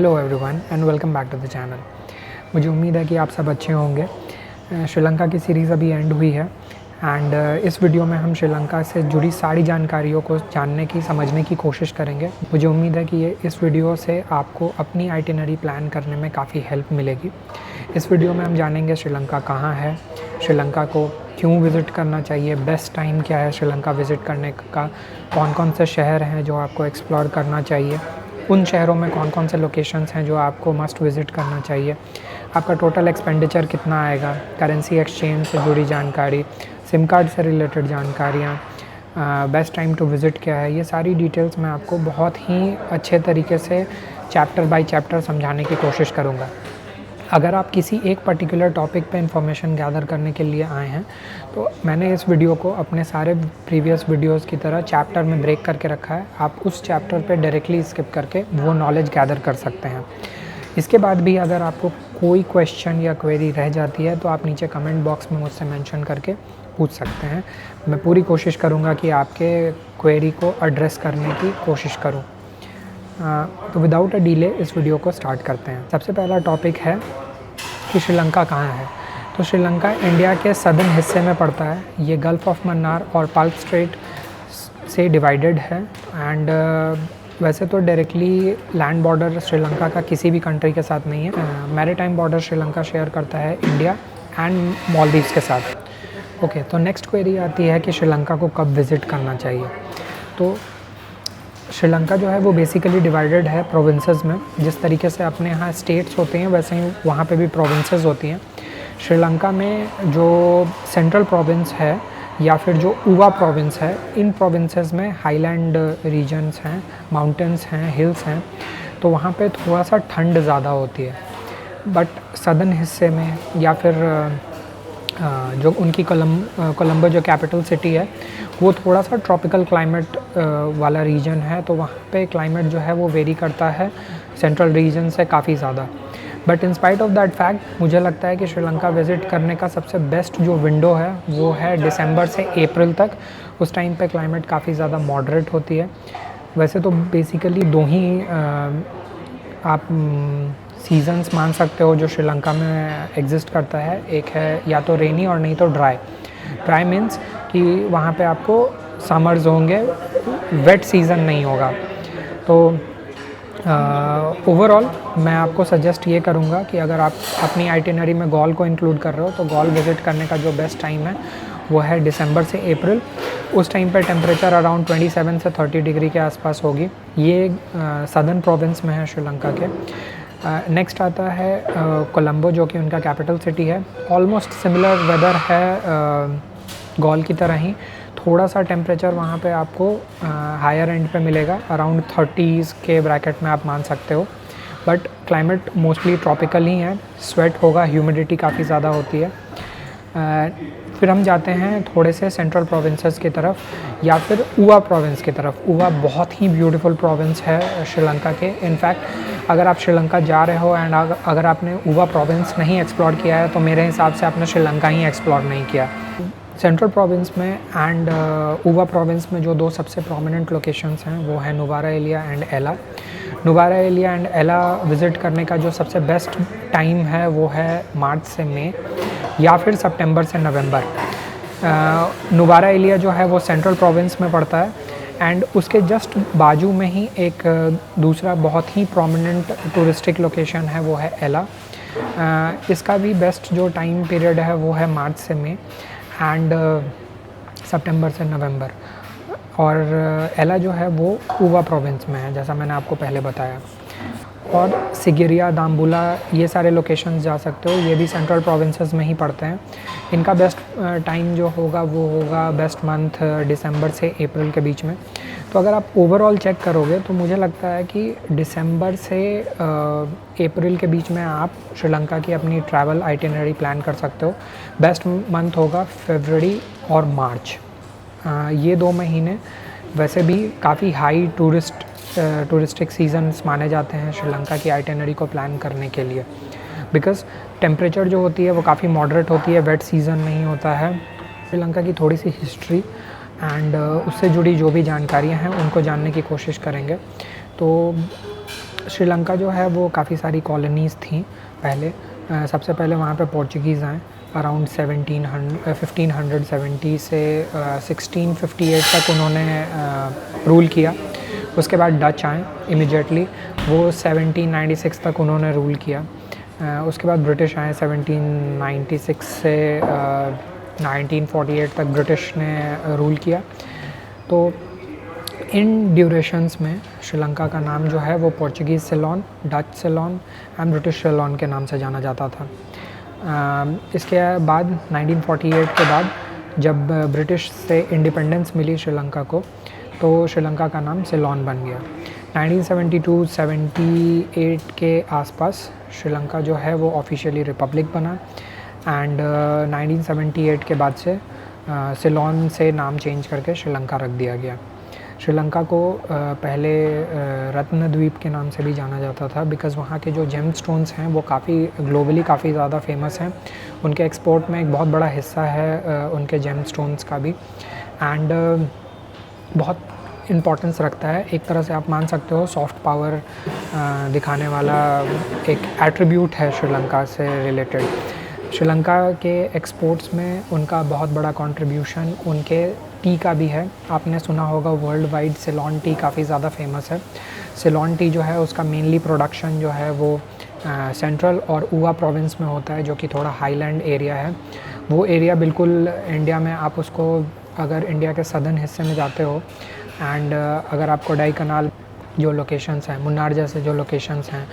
Hello everyone and welcome back to the channel. मुझे उम्मीद है कि आप सब अच्छे होंगे। श्रीलंका की सीरीज़ अभी एंड हुई है एंड इस वीडियो में हम श्रीलंका से जुड़ी सारी जानकारियों को जानने की समझने की कोशिश करेंगे। मुझे उम्मीद है कि ये इस वीडियो से आपको अपनी आइटिनरी प्लान करने में काफ़ी हेल्प मिलेगी। इस वीडियो में हम जानेंगे श्रीलंका कहाँ है, श्रीलंका को क्यों विज़िट करना चाहिए, बेस्ट टाइम क्या है श्रीलंका विज़िट करने का, कौन कौन से शहर हैं जो आपको एक्सप्लोर करना चाहिए, उन शहरों में कौन कौन से लोकेशंस हैं जो आपको मस्ट विज़िट करना चाहिए, आपका टोटल एक्सपेंडिचर कितना आएगा, करेंसी एक्सचेंज से जुड़ी जानकारी, सिम कार्ड से रिलेटेड जानकारियाँ, बेस्ट टाइम टू विज़िट क्या है, ये सारी डिटेल्स मैं आपको बहुत ही अच्छे तरीके से चैप्टर बाय चैप्टर समझाने की कोशिश करूँगा। अगर आप किसी एक पर्टिकुलर टॉपिक पे इंफॉर्मेशन गैदर करने के लिए आए हैं तो मैंने इस वीडियो को अपने सारे प्रीवियस वीडियोस की तरह चैप्टर में ब्रेक करके रखा है। आप उस चैप्टर पे डायरेक्टली स्किप करके वो नॉलेज गैदर कर सकते हैं। इसके बाद भी अगर आपको कोई क्वेश्चन या क्वेरी रह जाती है तो आप नीचे कमेंट बॉक्स में मुझसे मेंशन करके पूछ सकते हैं। मैं पूरी कोशिश करूँगा कि आपके क्वेरी को एड्रेस करने की कोशिश करूँ। तो विदाउट अ डिले इस वीडियो को स्टार्ट करते हैं। सबसे पहला टॉपिक है कि श्रीलंका कहाँ है। तो श्रीलंका इंडिया के सदर्न हिस्से में पड़ता है। ये गल्फ़ ऑफ मन्नार और पाल्क स्ट्रेट से डिवाइडेड है एंड वैसे तो डायरेक्टली लैंड बॉर्डर श्रीलंका का किसी भी कंट्री के साथ नहीं है। मैरीटाइम बॉर्डर श्रीलंका शेयर करता है इंडिया एंड मालदीव्स के साथ। ओके, तो नेक्स्ट क्वेरी आती है कि श्रीलंका को कब विज़िट करना चाहिए। तो श्रीलंका जो है वो बेसिकली डिवाइडेड है प्रोविंसेस में। जिस तरीके से अपने यहाँ स्टेट्स होते हैं वैसे ही वहाँ पे भी प्रोविंसेस होती हैं। श्रीलंका में जो सेंट्रल प्रोविंस है या फिर जो ऊवा प्रोविंस है, इन प्रोविंसेस में हाईलैंड रीजन्स हैं, माउंटेन्स हैं, हिल्स हैं, तो वहाँ पे थोड़ा सा ठंड ज़्यादा होती है। बट सदर्न हिस्से में या फिर जो उनकी कोलंबो जो कैपिटल सिटी है वो थोड़ा सा ट्रॉपिकल क्लाइमेट वाला रीजन है, तो वहाँ पे क्लाइमेट जो है वो वेरी करता है सेंट्रल रीजन से काफ़ी ज़्यादा। But in spite of that fact मुझे लगता है कि श्रीलंका विज़िट करने का सबसे बेस्ट जो विंडो है वो है दिसंबर से अप्रैल तक। उस टाइम पे क्लाइमेट काफ़ी ज़्यादा मॉडरेट होती है। वैसे तो बेसिकली दो ही आप सीज़न्स मान सकते हो जो श्रीलंका में एग्जिस्ट करता है। एक है या तो रेनी और नहीं तो ड्राई। ड्राई मीन्स कि वहाँ पे आपको समर्स होंगे, वेट सीज़न नहीं होगा। तो ओवरऑल मैं आपको सजेस्ट ये करूँगा कि अगर आप अपनी आइटिनरी में गॉल को इंक्लूड कर रहे हो तो गॉल विज़िट करने का जो बेस्ट टाइम है वो है दिसंबर से अप्रैल। उस टाइम पे टेम्परेचर अराउंड 27 से 30 डिग्री के आसपास होगी। ये सदर्न प्रोविंस में है श्रीलंका के। नेक्स्ट आता है कोलंबो जो कि उनका कैपिटल सिटी है। ऑलमोस्ट सिमिलर वेदर है गॉल की तरह ही। थोड़ा सा टेम्परेचर वहाँ पे आपको हायर एंड पे मिलेगा, अराउंड 30s के ब्रैकेट में आप मान सकते हो। बट क्लाइमेट मोस्टली ट्रॉपिकल ही है, स्वेट होगा, ह्यूमिडिटी काफ़ी ज़्यादा होती है। फिर हम जाते हैं थोड़े से सेंट्रल प्रोविंसेस की तरफ या फिर ऊवा प्रोविंस की तरफ। ऊवा बहुत ही ब्यूटीफुल प्रोविंस है श्रीलंका के। इनफैक्ट अगर आप श्रीलंका जा रहे हो एंड अगर आपने ऊवा प्रोविंस नहीं एक्सप्लोर किया है तो मेरे हिसाब से आपने श्रीलंका ही एक्सप्लोर नहीं किया। सेंट्रल प्रोविंस में एंड ऊवा प्रोविंस में जो दो सबसे प्रोमिनेंट लोकेशंस हैं वो है नुवारा एलिया एंड एला। नुवारा एलिया एंड एला विज़िट करने का जो सबसे बेस्ट टाइम है वो है मार्च से मई या फिर सितंबर से नवंबर। नुवारा एलिया जो है वो सेंट्रल प्रोविंस में पड़ता है एंड उसके जस्ट बाजू में ही एक दूसरा बहुत ही प्रोमिनेंट टूरिस्टिक लोकेशन है वो है एला। इसका भी बेस्ट जो टाइम पीरियड है वो है मार्च से मई एंड सितंबर से नवंबर। और एला जो है वो ऊवा प्रोविंस में है जैसा मैंने आपको पहले बताया। और सिगिरिया, दाम्बुला, ये सारे लोकेशंस जा सकते हो, ये भी सेंट्रल प्रोविंसेस में ही पड़ते हैं। इनका बेस्ट टाइम जो होगा वो होगा बेस्ट मंथ दिसंबर से अप्रैल के बीच में। तो अगर आप ओवरऑल चेक करोगे तो मुझे लगता है कि दिसंबर से अप्रैल के बीच में आप श्रीलंका की अपनी ट्रैवल आइटिनरी प्लान कर सकते हो। बेस्ट मंथ होगा फरवरी और मार्च। ये 2 महीने वैसे भी काफ़ी हाई टूरिस्टिक सीजन्स माने जाते हैं श्रीलंका की आइटिनरी को प्लान करने के लिए। बिकॉज़ टेम्परेचर जो होती है वो काफ़ी मॉडरेट होती है, वेट सीज़न नहीं होता है। श्रीलंका की थोड़ी सी हिस्ट्री एंड उससे जुड़ी जो भी जानकारियाँ हैं उनको जानने की कोशिश करेंगे। तो श्रीलंका जो है वो काफ़ी सारी कॉलोनीज़ थी पहले। सबसे पहले वहाँ पे पोर्चुगीज़ आए अराउंड 1570 से 1658 तक उन्होंने रूल किया। उसके बाद डच आए इमीडिएटली, वो 1796 तक उन्होंने रूल किया। उसके बाद ब्रिटिश आए 1796 से 1948 तक ब्रिटिश ने रूल किया। तो इन ड्यूरेशंस में श्रीलंका का नाम जो है वो Portuguese Ceylon, Dutch Ceylon and British Ceylon के नाम से जाना जाता था। इसके बाद 1948 के बाद जब ब्रिटिश से इंडिपेंडेंस मिली श्रीलंका को, तो श्रीलंका का नाम सिलोन बन गया। 1972-78 के आसपास श्रीलंका जो है वो ऑफिशियली रिपब्लिक बना एंड 1978 के बाद से सिलोन से नाम चेंज करके श्रीलंका रख दिया गया। श्रीलंका को पहले रत्नद्वीप के नाम से भी जाना जाता था बिकॉज़ वहाँ के जो जेम स्टोन्स हैं वो काफ़ी ग्लोबली काफ़ी ज़्यादा फेमस हैं। उनके एक्सपोर्ट में एक बहुत बड़ा हिस्सा है उनके जेम स्टोन्स का भी, एंड बहुत इम्पोर्टेंस रखता है। एक तरह से आप मान सकते हो सॉफ्ट पावर दिखाने वाला एक एट्रीब्यूट है श्रीलंका से रिलेटेड। श्रीलंका के एक्सपोर्ट्स में उनका बहुत बड़ा कंट्रीब्यूशन उनके टी का भी है। आपने सुना होगा वर्ल्ड वाइड सिलोन टी काफ़ी ज़्यादा फेमस है। सिलोन टी जो है उसका मेनली प्रोडक्शन जो है वो सेंट्रल और ऊवा प्रोविंस में होता है, जो कि थोड़ा हाईलैंड एरिया है। वो एरिया बिल्कुल इंडिया में आप उसको अगर इंडिया के सदर्न हिस्से में जाते हो एंड अगर आप कोडाई कनाल जो लोकेशंस हैं, मुन्नार जैसे जो लोकेशंस हैं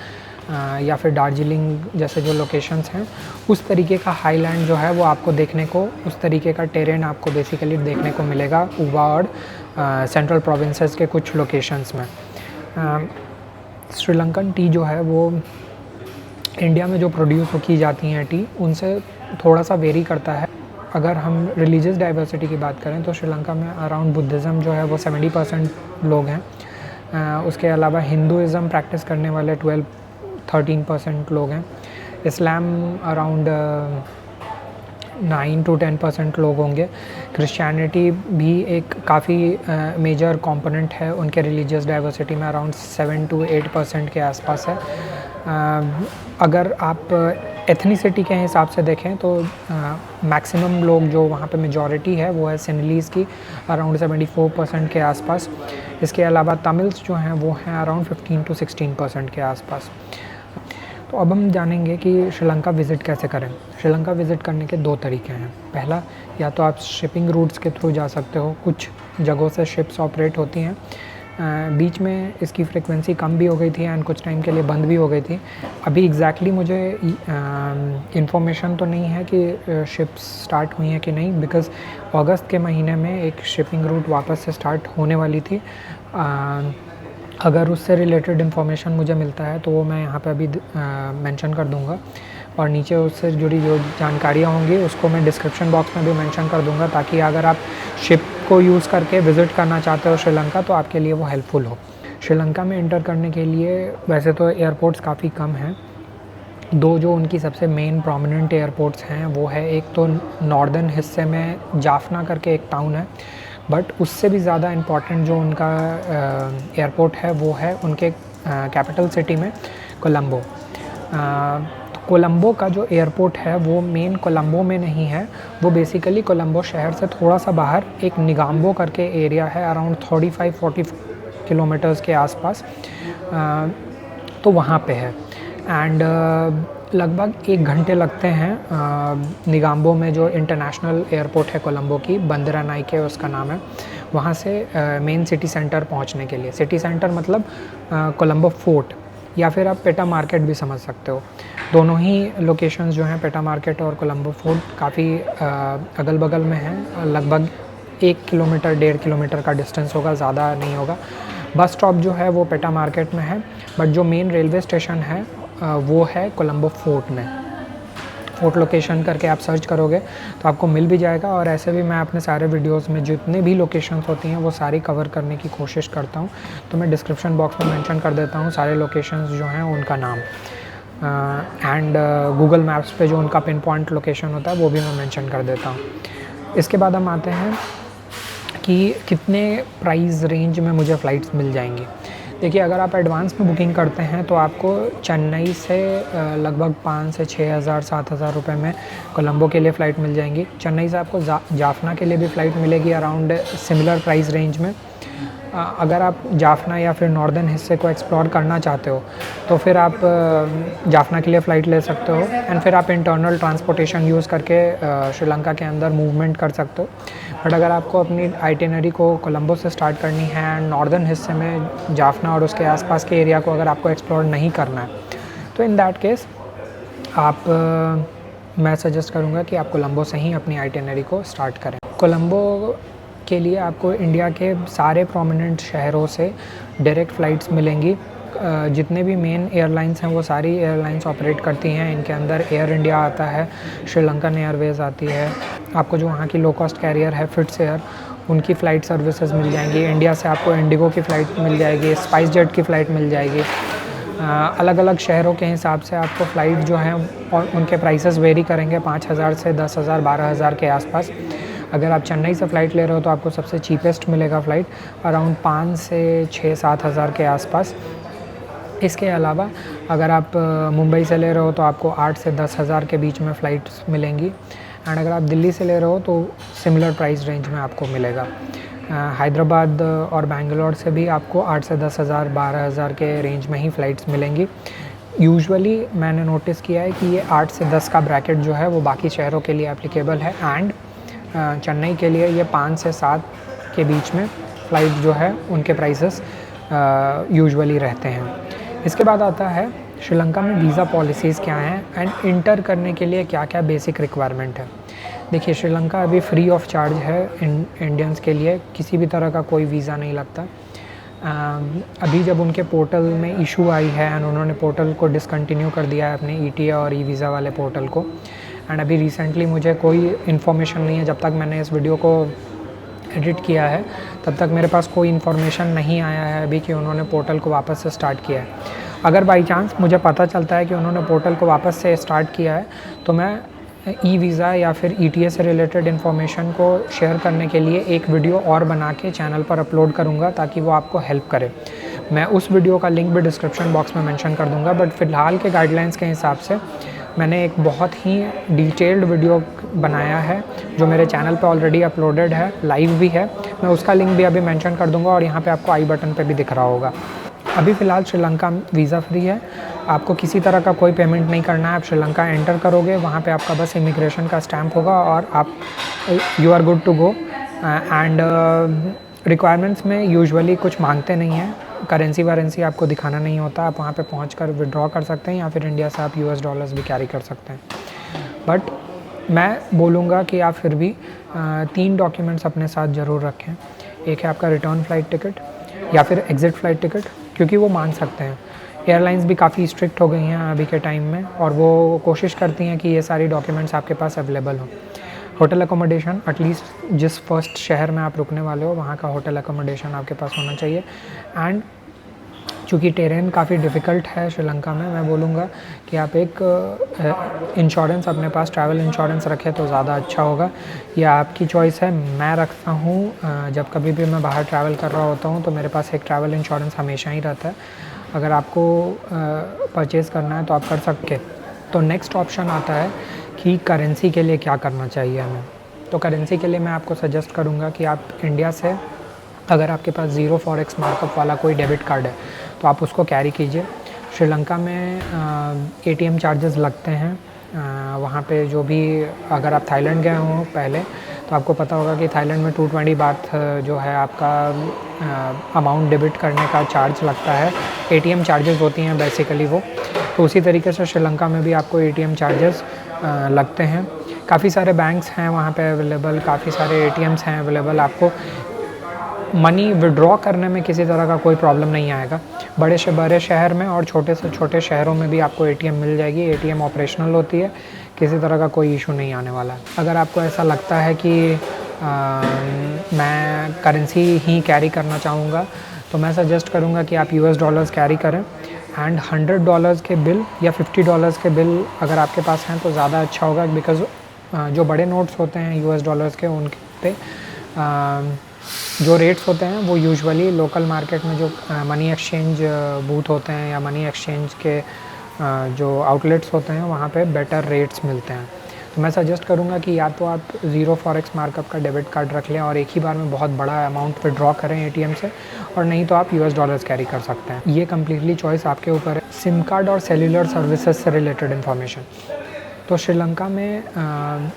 या फिर दार्जिलिंग जैसे जो लोकेशंस हैं, उस तरीके का हाईलैंड जो है वो आपको देखने को, उस तरीके का टेरेन आपको बेसिकली देखने को मिलेगा ऊवा और सेंट्रल प्रोविंसेस के कुछ लोकेशंस में। श्रीलंकन टी जो है वो इंडिया में जो प्रोड्यूस की जाती हैं टी, उनसे थोड़ा सा वेरी करता है। अगर हम रिलीजियस डाइवर्सिटी की बात करें तो श्रीलंका में अराउंड बुद्धिज़्म जो है वो 70% लोग हैं। उसके अलावा हिंदुज़म प्रैक्टिस करने वाले 12-13% लोग हैं। इस्लाम अराउंड 9-10% लोग होंगे। क्रिश्चियनिटी भी एक काफ़ी मेजर कंपोनेंट है उनके रिलीजियस डाइवर्सिटी में, अराउंड 7-8% के आसपास है। अगर आप एथनिसिटी के हिसाब से देखें तो मैक्सिमम लोग जो वहाँ पे मेजॉरिटी है वो है सिनलीज़ की, अराउंड 74% के आसपास। इसके अलावा तमिल्स जो हैं वो हैं अराउंड 15-16% के आसपास। तो अब हम जानेंगे कि श्रीलंका विज़िट कैसे करें। श्रीलंका विज़िट करने के 2 तरीके हैं। पहला, या तो आप शिपिंग रूट्स के थ्रू जा सकते हो। कुछ जगहों से शिप्स ऑपरेट होती हैं। बीच में इसकी फ्रीक्वेंसी कम भी हो गई थी एंड कुछ टाइम के लिए बंद भी हो गई थी। अभी एग्जैक्टली मुझे इन्फॉर्मेशन तो नहीं है कि शिप्स स्टार्ट हुई हैं कि नहीं, बिकॉज़ अगस्त के महीने में एक शिपिंग रूट वापस से स्टार्ट होने वाली थी। अगर उससे रिलेटेड इन्फॉर्मेशन मुझे मिलता है तो वो मैं यहाँ पे अभी मेंशन कर दूँगा, और नीचे उससे जुड़ी जो जानकारियाँ होंगी उसको मैं डिस्क्रिप्शन बॉक्स में भी मेंशन कर दूँगा, ताकि अगर आप शिप को यूज़ करके विज़िट करना चाहते हो श्रीलंका तो आपके लिए वो हेल्पफुल हो। श्रीलंका में एंटर करने के लिए वैसे तो एयरपोर्ट्स काफ़ी कम हैं। 2 जो उनकी सबसे मेन प्रोमिनेंट एयरपोर्ट्स हैं वो है, एक तो नॉर्दर्न हिस्से में जाफना करके एक टाउन है, बट उससे भी ज़्यादा इम्पॉर्टेंट जो उनका एयरपोर्ट है वो है उनके कैपिटल सिटी में कोलंबो। कोलंबो का जो एयरपोर्ट है वो मेन कोलंबो में नहीं है, वो बेसिकली कोलंबो शहर से थोड़ा सा बाहर एक निगाम्बो करके एरिया है, अराउंड 35-40 किलोमीटर्स के आसपास, तो वहाँ पे है। एंड लगभग 1 घंटे लगते हैं निगाम्बो में जो इंटरनेशनल एयरपोर्ट है कोलंबो की, बंदरा नाइके उसका नाम है, वहाँ से मेन सिटी सेंटर पहुँचने के लिए। सिटी सेंटर मतलब कोलंबो फोर्ट, या फिर आप पेटा मार्केट भी समझ सकते हो। दोनों ही लोकेशंस जो हैं, पेटा मार्केट और कोलंबो फोर्ट, काफ़ी अगल बगल में हैं। लगभग 1 किलोमीटर 1.5 किलोमीटर का डिस्टेंस होगा, ज़्यादा नहीं होगा। बस स्टॉप जो है वो पेटा मार्केट में है, बट जो मेन रेलवे स्टेशन है वो है कोलंबो फोर्ट में। फोर्ट लोकेशन करके आप सर्च करोगे तो आपको मिल भी जाएगा। और ऐसे भी मैं अपने सारे वीडियोस में जितने भी लोकेशंस होती हैं वो सारी कवर करने की कोशिश करता हूँ, तो मैं डिस्क्रिप्शन बॉक्स में मेंशन कर देता हूँ सारे लोकेशंस जो हैं उनका नाम, एंड गूगल मैप्स पे जो उनका पिन पॉइंट लोकेशन होता है वो भी मैं मेंशन कर देता हूँ। इसके बाद हम आते हैं कि कितने प्राइस रेंज में मुझे फ़्लाइट्स मिल जाएंगी। देखिए, अगर आप एडवांस में बुकिंग करते हैं तो आपको चेन्नई से लगभग 5 से 6,000 7,000 रुपये में कोलंबो के लिए फ़्लाइट मिल जाएंगी। चेन्नई से आपको जाफना के लिए भी फ़्लाइट मिलेगी अराउंड सिमिलर प्राइस रेंज में। अगर आप जाफना या फिर नॉर्दर्न हिस्से को एक्सप्लोर करना चाहते हो तो फिर आप जाफना के लिए फ़्लाइट ले सकते हो एंड फिर आप इंटरनल ट्रांसपोर्टेशन यूज़ करके श्रीलंका के अंदर मूवमेंट कर सकते हो। बट अगर आपको अपनी आइटिनरी को कोलंबो से स्टार्ट करनी है एंड नॉर्दर्न हिस्से में जाफना और उसके आसपास के एरिया को अगर आपको एक्सप्लोर नहीं करना है तो इन दैट केस आप मैं सजेस्ट करूँगा कि आप कोलंबो से ही अपनी आइटिनरी को स्टार्ट करें। कोलंबो के लिए आपको इंडिया के सारे प्रोमिनेंट शहरों से डायरेक्ट फ़्लाइट्स मिलेंगी। जितने भी मेन एयरलाइंस हैं वो सारी एयरलाइंस ऑपरेट करती हैं। इनके अंदर एयर इंडिया आता है, श्रीलंकन एयरवेज़ आती है, आपको जो वहाँ की लो कॉस्ट कैरियर है फिट्स एयर, उनकी फ़्लाइट सर्विसेज मिल जाएंगी। इंडिया से आपको इंडिगो की फ़्लाइट मिल जाएगी, स्पाइस जेट की फ़्लाइट मिल जाएगी। अलग अलग शहरों के हिसाब से आपको फ़्लाइट जो हैं और उनके प्राइसेस वेरी करेंगे 5,000 से 10,000 12,000 के आसपास। अगर आप चेन्नई से फ़्लाइट ले रहे हो तो आपको सबसे चीपेस्ट मिलेगा फ़्लाइट अराउंड 5 से 6-7 हज़ार के आसपास। इसके अलावा अगर आप मुंबई से ले रहे हो तो आपको 8 से 10 हज़ार के बीच में फ़्लाइट्स मिलेंगी एंड अगर आप दिल्ली से ले रहे हो तो सिमिलर प्राइस रेंज में आपको मिलेगा। हैदराबाद और बेंगलोर से भी आपको 8 से 10 हज़ार 12 हज़ार के रेंज में ही फ़्लाइट्स मिलेंगी। यूजुअली मैंने नोटिस किया है कि ये 8 से 10 का ब्रैकेट जो है वो बाकी शहरों के लिए एप्लीकेबल है एंड चेन्नई के लिए ये 5 से 7 के बीच में फ़्लाइट जो है उनके प्राइसेस यूजुअली रहते हैं। इसके बाद आता है श्रीलंका में वीज़ा पॉलिसीज़ क्या हैं एंड इंटर करने के लिए क्या क्या बेसिक रिक्वायरमेंट है। देखिए, श्रीलंका अभी फ्री ऑफ चार्ज है इंडियंस के लिए, किसी भी तरह का कोई वीज़ा नहीं लगता। अभी जब उनके पोर्टल में इशू आई है एंड उन्होंने पोर्टल को डिसकंटिन्यू कर दिया है, अपने ETA और ई-वीज़ा वाले पोर्टल को, एंड अभी रिसेंटली मुझे कोई इन्फॉर्मेशन नहीं है, जब तक मैंने इस वीडियो को एडिट किया है तब तक मेरे पास कोई इन्फॉर्मेशन नहीं आया है अभी कि उन्होंने पोर्टल को वापस से स्टार्ट किया है। अगर बाई चांस मुझे पता चलता है कि उन्होंने पोर्टल को वापस से स्टार्ट किया है तो मैं ई-वीज़ा या फिर ETA से रिलेटेड इन्फॉर्मेशन को शेयर करने के लिए एक वीडियो और बना के चैनल पर अपलोड करूँगा ताकि वो आपको हेल्प करे। मैं उस वीडियो का लिंक भी डिस्क्रिप्शन बॉक्स में मेंशन कर दूँगा। बट फ़िलहाल के गाइडलाइंस के हिसाब से मैंने एक बहुत ही डिटेल्ड वीडियो बनाया है जो मेरे चैनल पे ऑलरेडी अपलोडेड है, लाइव भी है। मैं उसका लिंक भी अभी मेंशन कर दूँगा और यहाँ पे आपको आई बटन पे भी दिख रहा होगा। अभी फ़िलहाल श्रीलंका वीज़ा फ्री है, आपको किसी तरह का कोई पेमेंट नहीं करना है। आप श्रीलंका एंटर करोगे, वहाँ पे आपका बस इमिग्रेशन का स्टैम्प होगा और आप you are good to go. And requirements में यूजुअली कुछ मांगते नहीं हैं, करेंसी वारेंसी आपको दिखाना नहीं होता। आप वहाँ पे पहुँचकर विड्रॉ कर सकते हैं या फिर इंडिया से आप US डॉलर्स भी कैरी कर सकते हैं। बट मैं बोलूँगा कि आप फिर भी 3 डॉक्यूमेंट्स अपने साथ ज़रूर रखें। एक है आपका रिटर्न फ़्लाइट टिकट या फिर एग्ज़िट फ़्लाइट टिकट, क्योंकि वो मान सकते हैं। एयरलाइंस भी काफ़ी स्ट्रिक्ट हो गई हैं अभी के टाइम में और वो कोशिश करती हैं कि ये सारी डॉक्यूमेंट्स आपके पास अवेलेबल हों। होटल अकोमोडेशन, एटलीस्ट जिस फर्स्ट शहर में आप रुकने वाले हो वहाँ का होटल अकोमोडेशन आपके पास होना चाहिए। एंड चूँकि टेरेन काफ़ी डिफ़िकल्ट है श्रीलंका में, मैं बोलूँगा कि आप एक इंश्योरेंस अपने पास, ट्रैवल इंश्योरेंस रखें तो ज़्यादा अच्छा होगा। यह आपकी चॉइस है। मैं रखता हूँ, जब कभी भी मैं बाहर ट्रैवल कर रहा होता हूँ तो मेरे पास एक ट्रैवल इंश्योरेंस हमेशा ही रहता है। अगर आपको परचेज़ करना है तो आप कर सकते हैं। तो नेक्स्ट ऑप्शन आता है कि करेंसी के लिए क्या करना चाहिए हमें। तो करेंसी के लिए मैं आपको सजेस्ट करूँगा कि आप इंडिया से, अगर आपके पास 0 फॉरेक्स मार्कअप वाला कोई डेबिट कार्ड है तो आप उसको कैरी कीजिए। श्रीलंका में ATM चार्जेस लगते हैं वहाँ पे। जो भी, अगर आप थाईलैंड गए हों पहले तो आपको पता होगा कि थाईलैंड में 220 बाथ जो है आपका अमाउंट डेबिट करने का चार्ज लगता है। ATM चार्जेस होती हैं बेसिकली वो। तो उसी तरीके से श्रीलंका में भी आपको ATM चार्जेस लगते हैं। काफ़ी सारे बैंक्स हैं वहाँ पे अवेलेबल, काफ़ी सारे ATMs हैं अवेलेबल। आपको मनी विड्रॉ करने में किसी तरह का कोई प्रॉब्लम नहीं आएगा। बड़े से बड़े शहर में और छोटे से छोटे शहरों में भी आपको ATM मिल जाएगी। ATM ऑपरेशनल होती है, किसी तरह का कोई इशू नहीं आने वाला है। अगर आपको ऐसा लगता है कि मैं करेंसी ही कैरी करना चाहूँगा तो मैं सजेस्ट करूँगा कि आप US डॉलर्स कैरी करें। एंड $100 के बिल या $50 के बिल अगर आपके पास हैं तो ज़्यादा अच्छा होगा, बिकॉज़ जो बड़े नोट्स होते हैं US डॉलर्स के, उन पे जो रेट्स होते हैं वो यूजुअली लोकल मार्केट में जो मनी एक्सचेंज बूथ होते हैं या मनी एक्सचेंज के जो आउटलेट्स होते हैं वहाँ पे बेटर रेट्स मिलते हैं। तो मैं सजेस्ट करूँगा कि या तो आप ज़ीरो फॉरेक्स मार्कअप का डेबिट कार्ड रख लें और एक ही बार में बहुत बड़ा अमाउंट विड्रॉ करें एटीएम से, और नहीं तो आप यूएस डॉलर्स कैरी कर सकते हैं। ये कम्प्लीटली चॉइस आपके ऊपर है। सिम कार्ड और सेल्युलर सर्विसेज से रिलेटेड इन्फॉर्मेशन, तो श्रीलंका में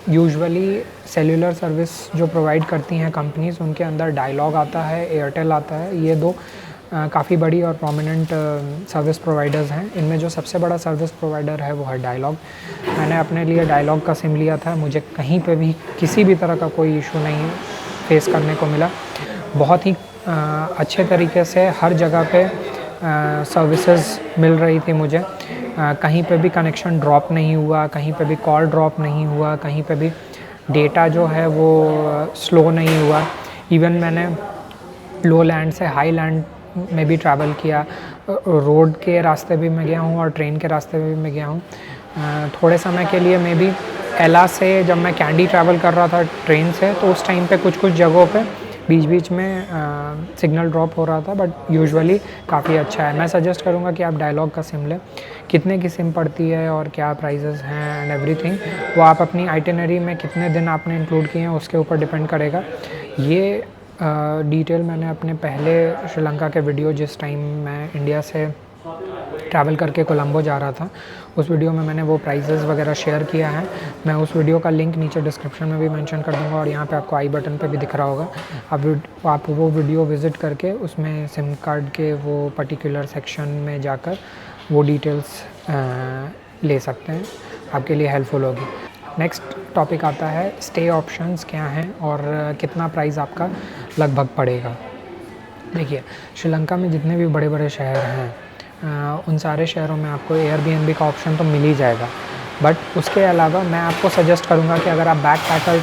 यूजुअली सेल्युलर सर्विस जो प्रोवाइड करती हैं कंपनीज़, उनके अंदर डायलॉग आता है, एयरटेल आता है। ये दो काफ़ी बड़ी और प्रोमिनेंट सर्विस प्रोवाइडर्स हैं। इनमें जो सबसे बड़ा सर्विस प्रोवाइडर है वो है डायलॉग। मैंने अपने लिए डायलॉग का सिम लिया था, मुझे कहीं पे भी किसी भी तरह का कोई इशू नहीं फेस करने को मिला। बहुत ही अच्छे तरीके से हर जगह पे सर्विसेज मिल रही थी मुझे। कहीं पे भी कनेक्शन ड्रॉप नहीं हुआ, कहीं पे भी कॉल ड्रॉप नहीं हुआ, कहीं पे भी डेटा जो है वो स्लो नहीं हुआ। इवन मैंने लो लैंड से हाई लैंड में भी ट्रैवल किया, रोड के रास्ते भी मैं गया हूँ और ट्रेन के रास्ते भी मैं गया हूँ। थोड़े समय के लिए मैं भी एला से जब मैं कैंडी ट्रैवल कर रहा था ट्रेन से, तो उस टाइम पे कुछ जगहों पे बीच बीच में सिग्नल ड्रॉप हो रहा था, बट यूजुअली काफ़ी अच्छा है। मैं सजेस्ट करूँगा कि आप डायलॉग का सिम लें। कितने की सिम पड़ती है और क्या प्राइजेज़ हैं एंड एवरीथिंग, वो आप अपनी आइटिनरी में कितने दिन आपने इंक्लूड किए हैं उसके ऊपर डिपेंड करेगा। ये डिटेल मैंने अपने पहले श्रीलंका के वीडियो, जिस टाइम मैं इंडिया से ट्रैवल करके कोलंबो जा रहा था, उस वीडियो में मैंने वो प्राइजेज़ वगैरह शेयर किया है। मैं उस वीडियो का लिंक नीचे डिस्क्रिप्शन में भी मेंशन कर दूंगा और यहाँ पे आपको आई बटन पे भी दिख रहा होगा। आप वो वीडियो विज़िट करके उसमें सिम कार्ड के वो पर्टिकुलर सेक्शन में जाकर वो डिटेल्स ले सकते हैं, आपके लिए हेल्पफुल होगी। नेक्स्ट टॉपिक आता है स्टे ऑप्शंस क्या हैं और कितना प्राइस आपका लगभग पड़ेगा। देखिए, श्रीलंका में जितने भी बड़े बड़े शहर हैं उन सारे शहरों में आपको एयरबीएनबी का ऑप्शन तो मिल ही जाएगा, बट उसके अलावा मैं आपको सजेस्ट करूँगा कि अगर आप बैक पैकर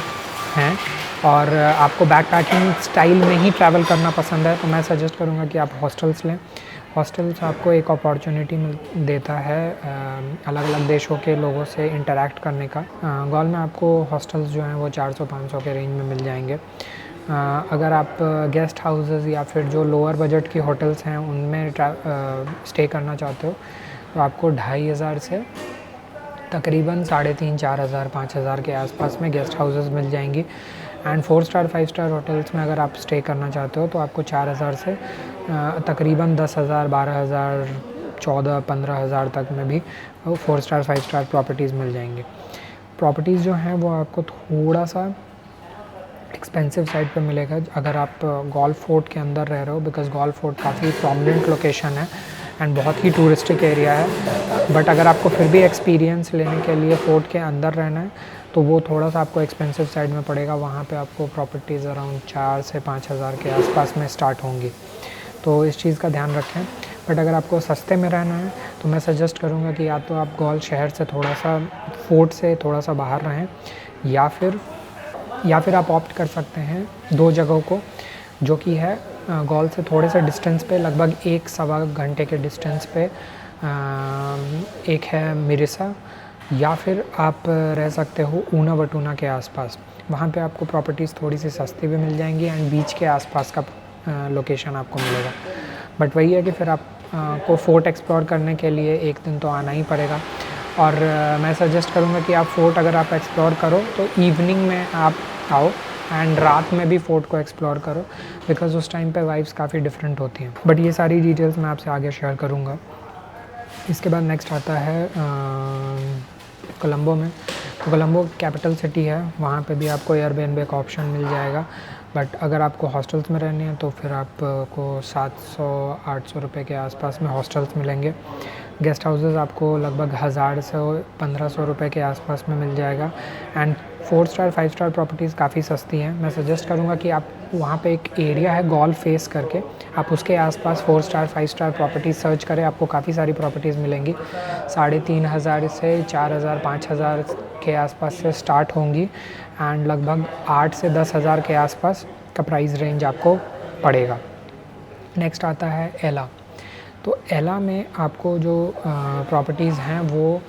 हैं और आपको बैक पैकिंग स्टाइल में ही ट्रैवल करना पसंद है, तो मैं सजेस्ट करूँगा कि आप हॉस्टल्स लें। हॉस्टल्स आपको एक अपॉर्चुनिटी देता है अलग अलग देशों के लोगों से इंटरैक्ट करने का। गोल में आपको हॉस्टल्स जो हैं वो 400-500 के रेंज में मिल जाएंगे। अगर आप गेस्ट हाउसेस या फिर जो लोअर बजट की होटल्स हैं उनमें स्टे करना चाहते हो, तो आपको 2500 से तकरीबन 3500-4000-5000 के आसपास में गेस्ट हाउसेस मिल जाएंगी। एंड 4 स्टार 5 स्टार होटल्स में अगर आप स्टे करना चाहते हो तो आपको 4000 से तकरीबन 10,000, 12,000, 14-15,000 तक में भी 4 स्टार 5 स्टार प्रॉपर्टीज़ मिल जाएंगी। प्रॉपर्टीज़ जो हैं वो आपको थोड़ा सा एक्सपेंसिव साइड पे मिलेगा अगर आप गोल्फ फोर्ट के अंदर रह रहे हो, बिकॉज़ गोल्फ फोर्ट काफ़ी प्रोमिनेंट लोकेशन है एंड बहुत ही टूरिस्टिक एरिया है। बट अगर आपको फिर भी एक्सपीरियंस लेने के लिए फोर्ट के अंदर रहना है तो वो थोड़ा सा आपको एक्सपेंसिव साइड में पड़ेगा। वहाँ पे आपको प्रॉपर्टीज़ अराउंड 4 से 5,000 के आसपास में स्टार्ट होंगी, तो इस चीज़ का ध्यान रखें। बट अगर आपको सस्ते में रहना है तो मैं सजेस्ट करूँगा कि या तो आप गॉल शहर से थोड़ा सा, फोर्ट से थोड़ा सा बाहर रहें, या फिर आप ऑप्ट कर सकते हैं दो जगहों को, जो कि है गॉल से थोड़े से डिस्टेंस पे, लगभग 1-1.25 घंटे के डिस्टेंस पे एक है मिरिसा, या फिर आप रह सकते हो ऊना वटूना के आसपास। वहाँ पे आपको प्रॉपर्टीज़ थोड़ी सी सस्ती भी मिल जाएंगी एंड बीच के आसपास का लोकेशन आपको मिलेगा। बट वही है कि फिर आप को फोर्ट एक्सप्लोर करने के लिए एक दिन तो आना ही पड़ेगा। और मैं सजेस्ट करूँगा कि आप फोर्ट अगर आप एक्सप्लोर करो तो इवनिंग में आप आओ एंड रात में भी फोर्ट को एक्सप्लोर करो, बिकॉज़ उस टाइम पे वाइब्स काफ़ी डिफरेंट होती हैं। बट ये सारी डिटेल्स मैं आपसे आगे शेयर करूँगा। इसके बाद नेक्स्ट आता है कोलंबो में। तो कोलंबो कैपिटल सिटी है, वहाँ पे भी आपको एयरबीएनबी का ऑप्शन मिल जाएगा। बट अगर आपको हॉस्टल्स में रहने हैं तो फिर आपको 700-800 रुपये के आसपास में हॉस्टल्स मिलेंगे। गेस्ट हाउसेस आपको लगभग 1000 से 1500 रुपये के आसपास में मिल जाएगा। एंड 4 स्टार 5 स्टार प्रॉपर्टीज़ काफ़ी सस्ती हैं। मैं सजेस्ट करूँगा कि आप वहाँ पे एक एरिया है गोल फेस करके, आप उसके आसपास 4 स्टार 5 स्टार प्रॉपर्टीज़ सर्च करें, आपको काफ़ी सारी प्रॉपर्टीज़ मिलेंगी। 3500 से 4000, 5000 के आसपास से स्टार्ट होंगी एंड लगभग 8 से 10,000 के आसपास का प्राइस रेंज आपको पड़ेगा। नेक्स्ट आता है एला। तो एला में आपको जो प्रॉपर्टीज़ हैं वो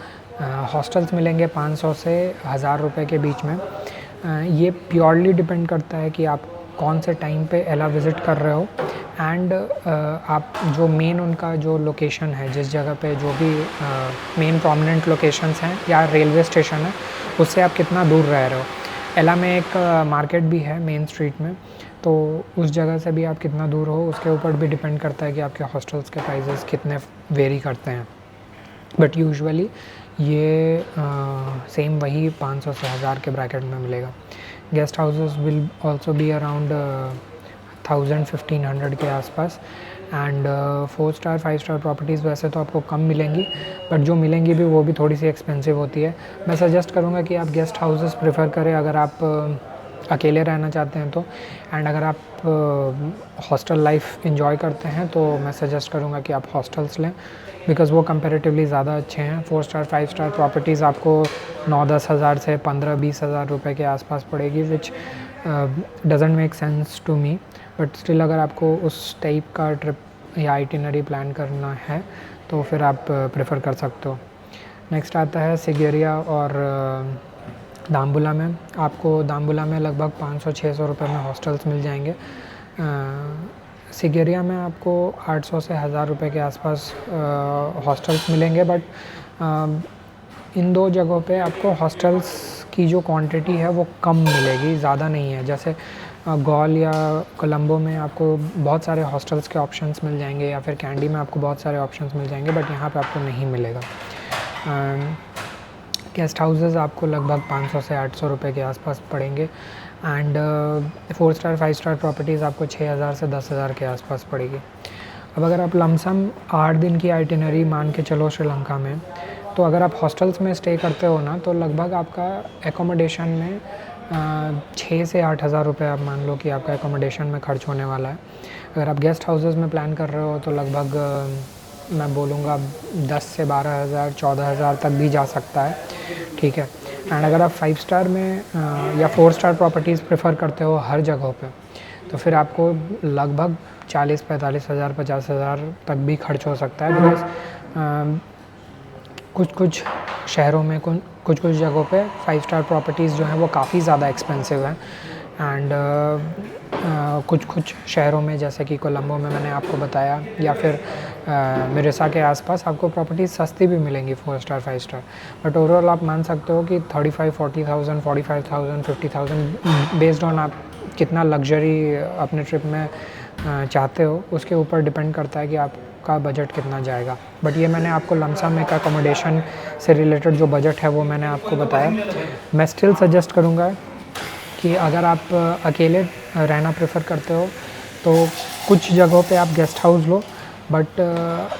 हॉस्टल्स मिलेंगे 500 से 1000 रुपये के बीच में। ये प्योरली डिपेंड करता है कि आप कौन से टाइम पे एला विज़िट कर रहे हो, एंड आप जो मेन उनका जो लोकेशन है, जिस जगह पे जो भी मेन प्रोमिनेंट लोकेशंस हैं या रेलवे स्टेशन है, उससे आप कितना दूर रह रहे हो। एला में एक मार्केट भी है मेन स्ट्रीट में, तो उस जगह से भी आप कितना दूर हो उसके ऊपर भी डिपेंड करता है कि आपके हॉस्टल्स के प्राइजेस कितने वेरी करते हैं। बट यूजुअली ये सेम वही 500 से 1000 के ब्रैकेट में मिलेगा। Guest houses will also be around 1000-1500 के आसपास। एंड 4 स्टार 5 स्टार प्रॉपर्टीज़ वैसे तो आपको कम मिलेंगी, बट जो मिलेंगी भी वो भी थोड़ी सी एक्सपेंसिव होती है। मैं सजेस्ट करूँगा कि आप गेस्ट हाउसेस प्रेफर करें अगर आप अकेले रहना चाहते हैं तो। एंड अगर आप हॉस्टल लाइफ इन्जॉय करते हैं तो मैं सजेस्ट करूँगा कि आप हॉस्टल्स लें, बिकॉज़ वो कंपैरेटिवली ज़्यादा अच्छे हैं। 4 स्टार 5 स्टार प्रॉपर्टीज़ आपको 9-10 हज़ार से 15-20 हज़ार रुपये के आसपास पड़ेगी, which doesn't make sense to me. But still अगर आपको उस टाइप का ट्रिप या आइटिनरी प्लान करना है तो फिर आप प्रेफर कर सकते हो। नेक्स्ट आता है सिगेरिया और दाम्बुला में। आपको दाम्बुला में लगभग 500-600 रुपये में हॉस्टल्स मिल जाएंगे। सिगेरिया में आपको 800 से 1000 रुपये के आसपास हॉस्टल्स मिलेंगे, बट इन दो जगहों पे आपको हॉस्टल्स की जो क्वांटिटी है वो कम मिलेगी, ज़्यादा नहीं है। जैसे गॉल या कोलंबो में आपको बहुत सारे हॉस्टल्स के ऑप्शंस मिल जाएंगे, या फिर कैंडी में आपको बहुत सारे ऑप्शंस मिल जाएंगे, बट यहाँ पे आपको नहीं मिलेगा। गेस्ट हाउसेस आपको लगभग 500 से 800 रुपये के आसपास पड़ेंगे। एंड 4 स्टार 5 स्टार प्रॉपर्टीज़ आपको 6000 से 10,000 के आसपास पड़ेगी। अब अगर आप लमसम 8 दिन की आइटिनरी मान के चलो श्रीलंका में, तो अगर आप हॉस्टल्स में स्टे करते हो ना, तो लगभग आपका एकोमोडेशन में 6 से 8 हज़ार रुपये आप मान लो कि आपका एकोमोडेशन में खर्च होने वाला है। अगर आप गेस्ट हाउसेस में प्लान कर रहे हो तो लगभग मैं बोलूँगा 10 से 12 हज़ार 14 हज़ार तक भी जा सकता है, ठीक है। एंड अगर आप 5 स्टार में या 4 स्टार प्रॉपर्टीज़ प्रेफर करते हो हर जगह पे, तो फिर आपको लगभग 40-45 हज़ार 50 हज़ार तक भी खर्च हो सकता है। बिकॉज कुछ शहरों में कुछ जगहों पे 5 स्टार प्रॉपर्टीज़ जो हैं वो काफ़ी ज़्यादा एक्सपेंसिव हैं। एंड कुछ शहरों में जैसे कि कोलंबो में मैंने आपको बताया, या फिर मिरेसा के आसपास आपको प्रॉपर्टीज़ सस्ती भी मिलेंगी 4 स्टार 5 स्टार। बट ओवरऑल आप मान सकते हो कि 35-40,000 45,000 50,000 बेस्ड ऑन आप कितना लग्जरी अपने ट्रिप में चाहते हो उसके ऊपर डिपेंड करता है कि आपका बजट कितना जाएगा। बट ये मैंने आपको लमसम एक अकोमोडेशन से रिलेटेड जो बजट है वो मैंने आपको बताया। मैं स्टिल सजेस्ट करूँगा कि अगर आप अकेले रहना प्रेफर करते हो तो कुछ जगहों पे आप गेस्ट हाउस लो, बट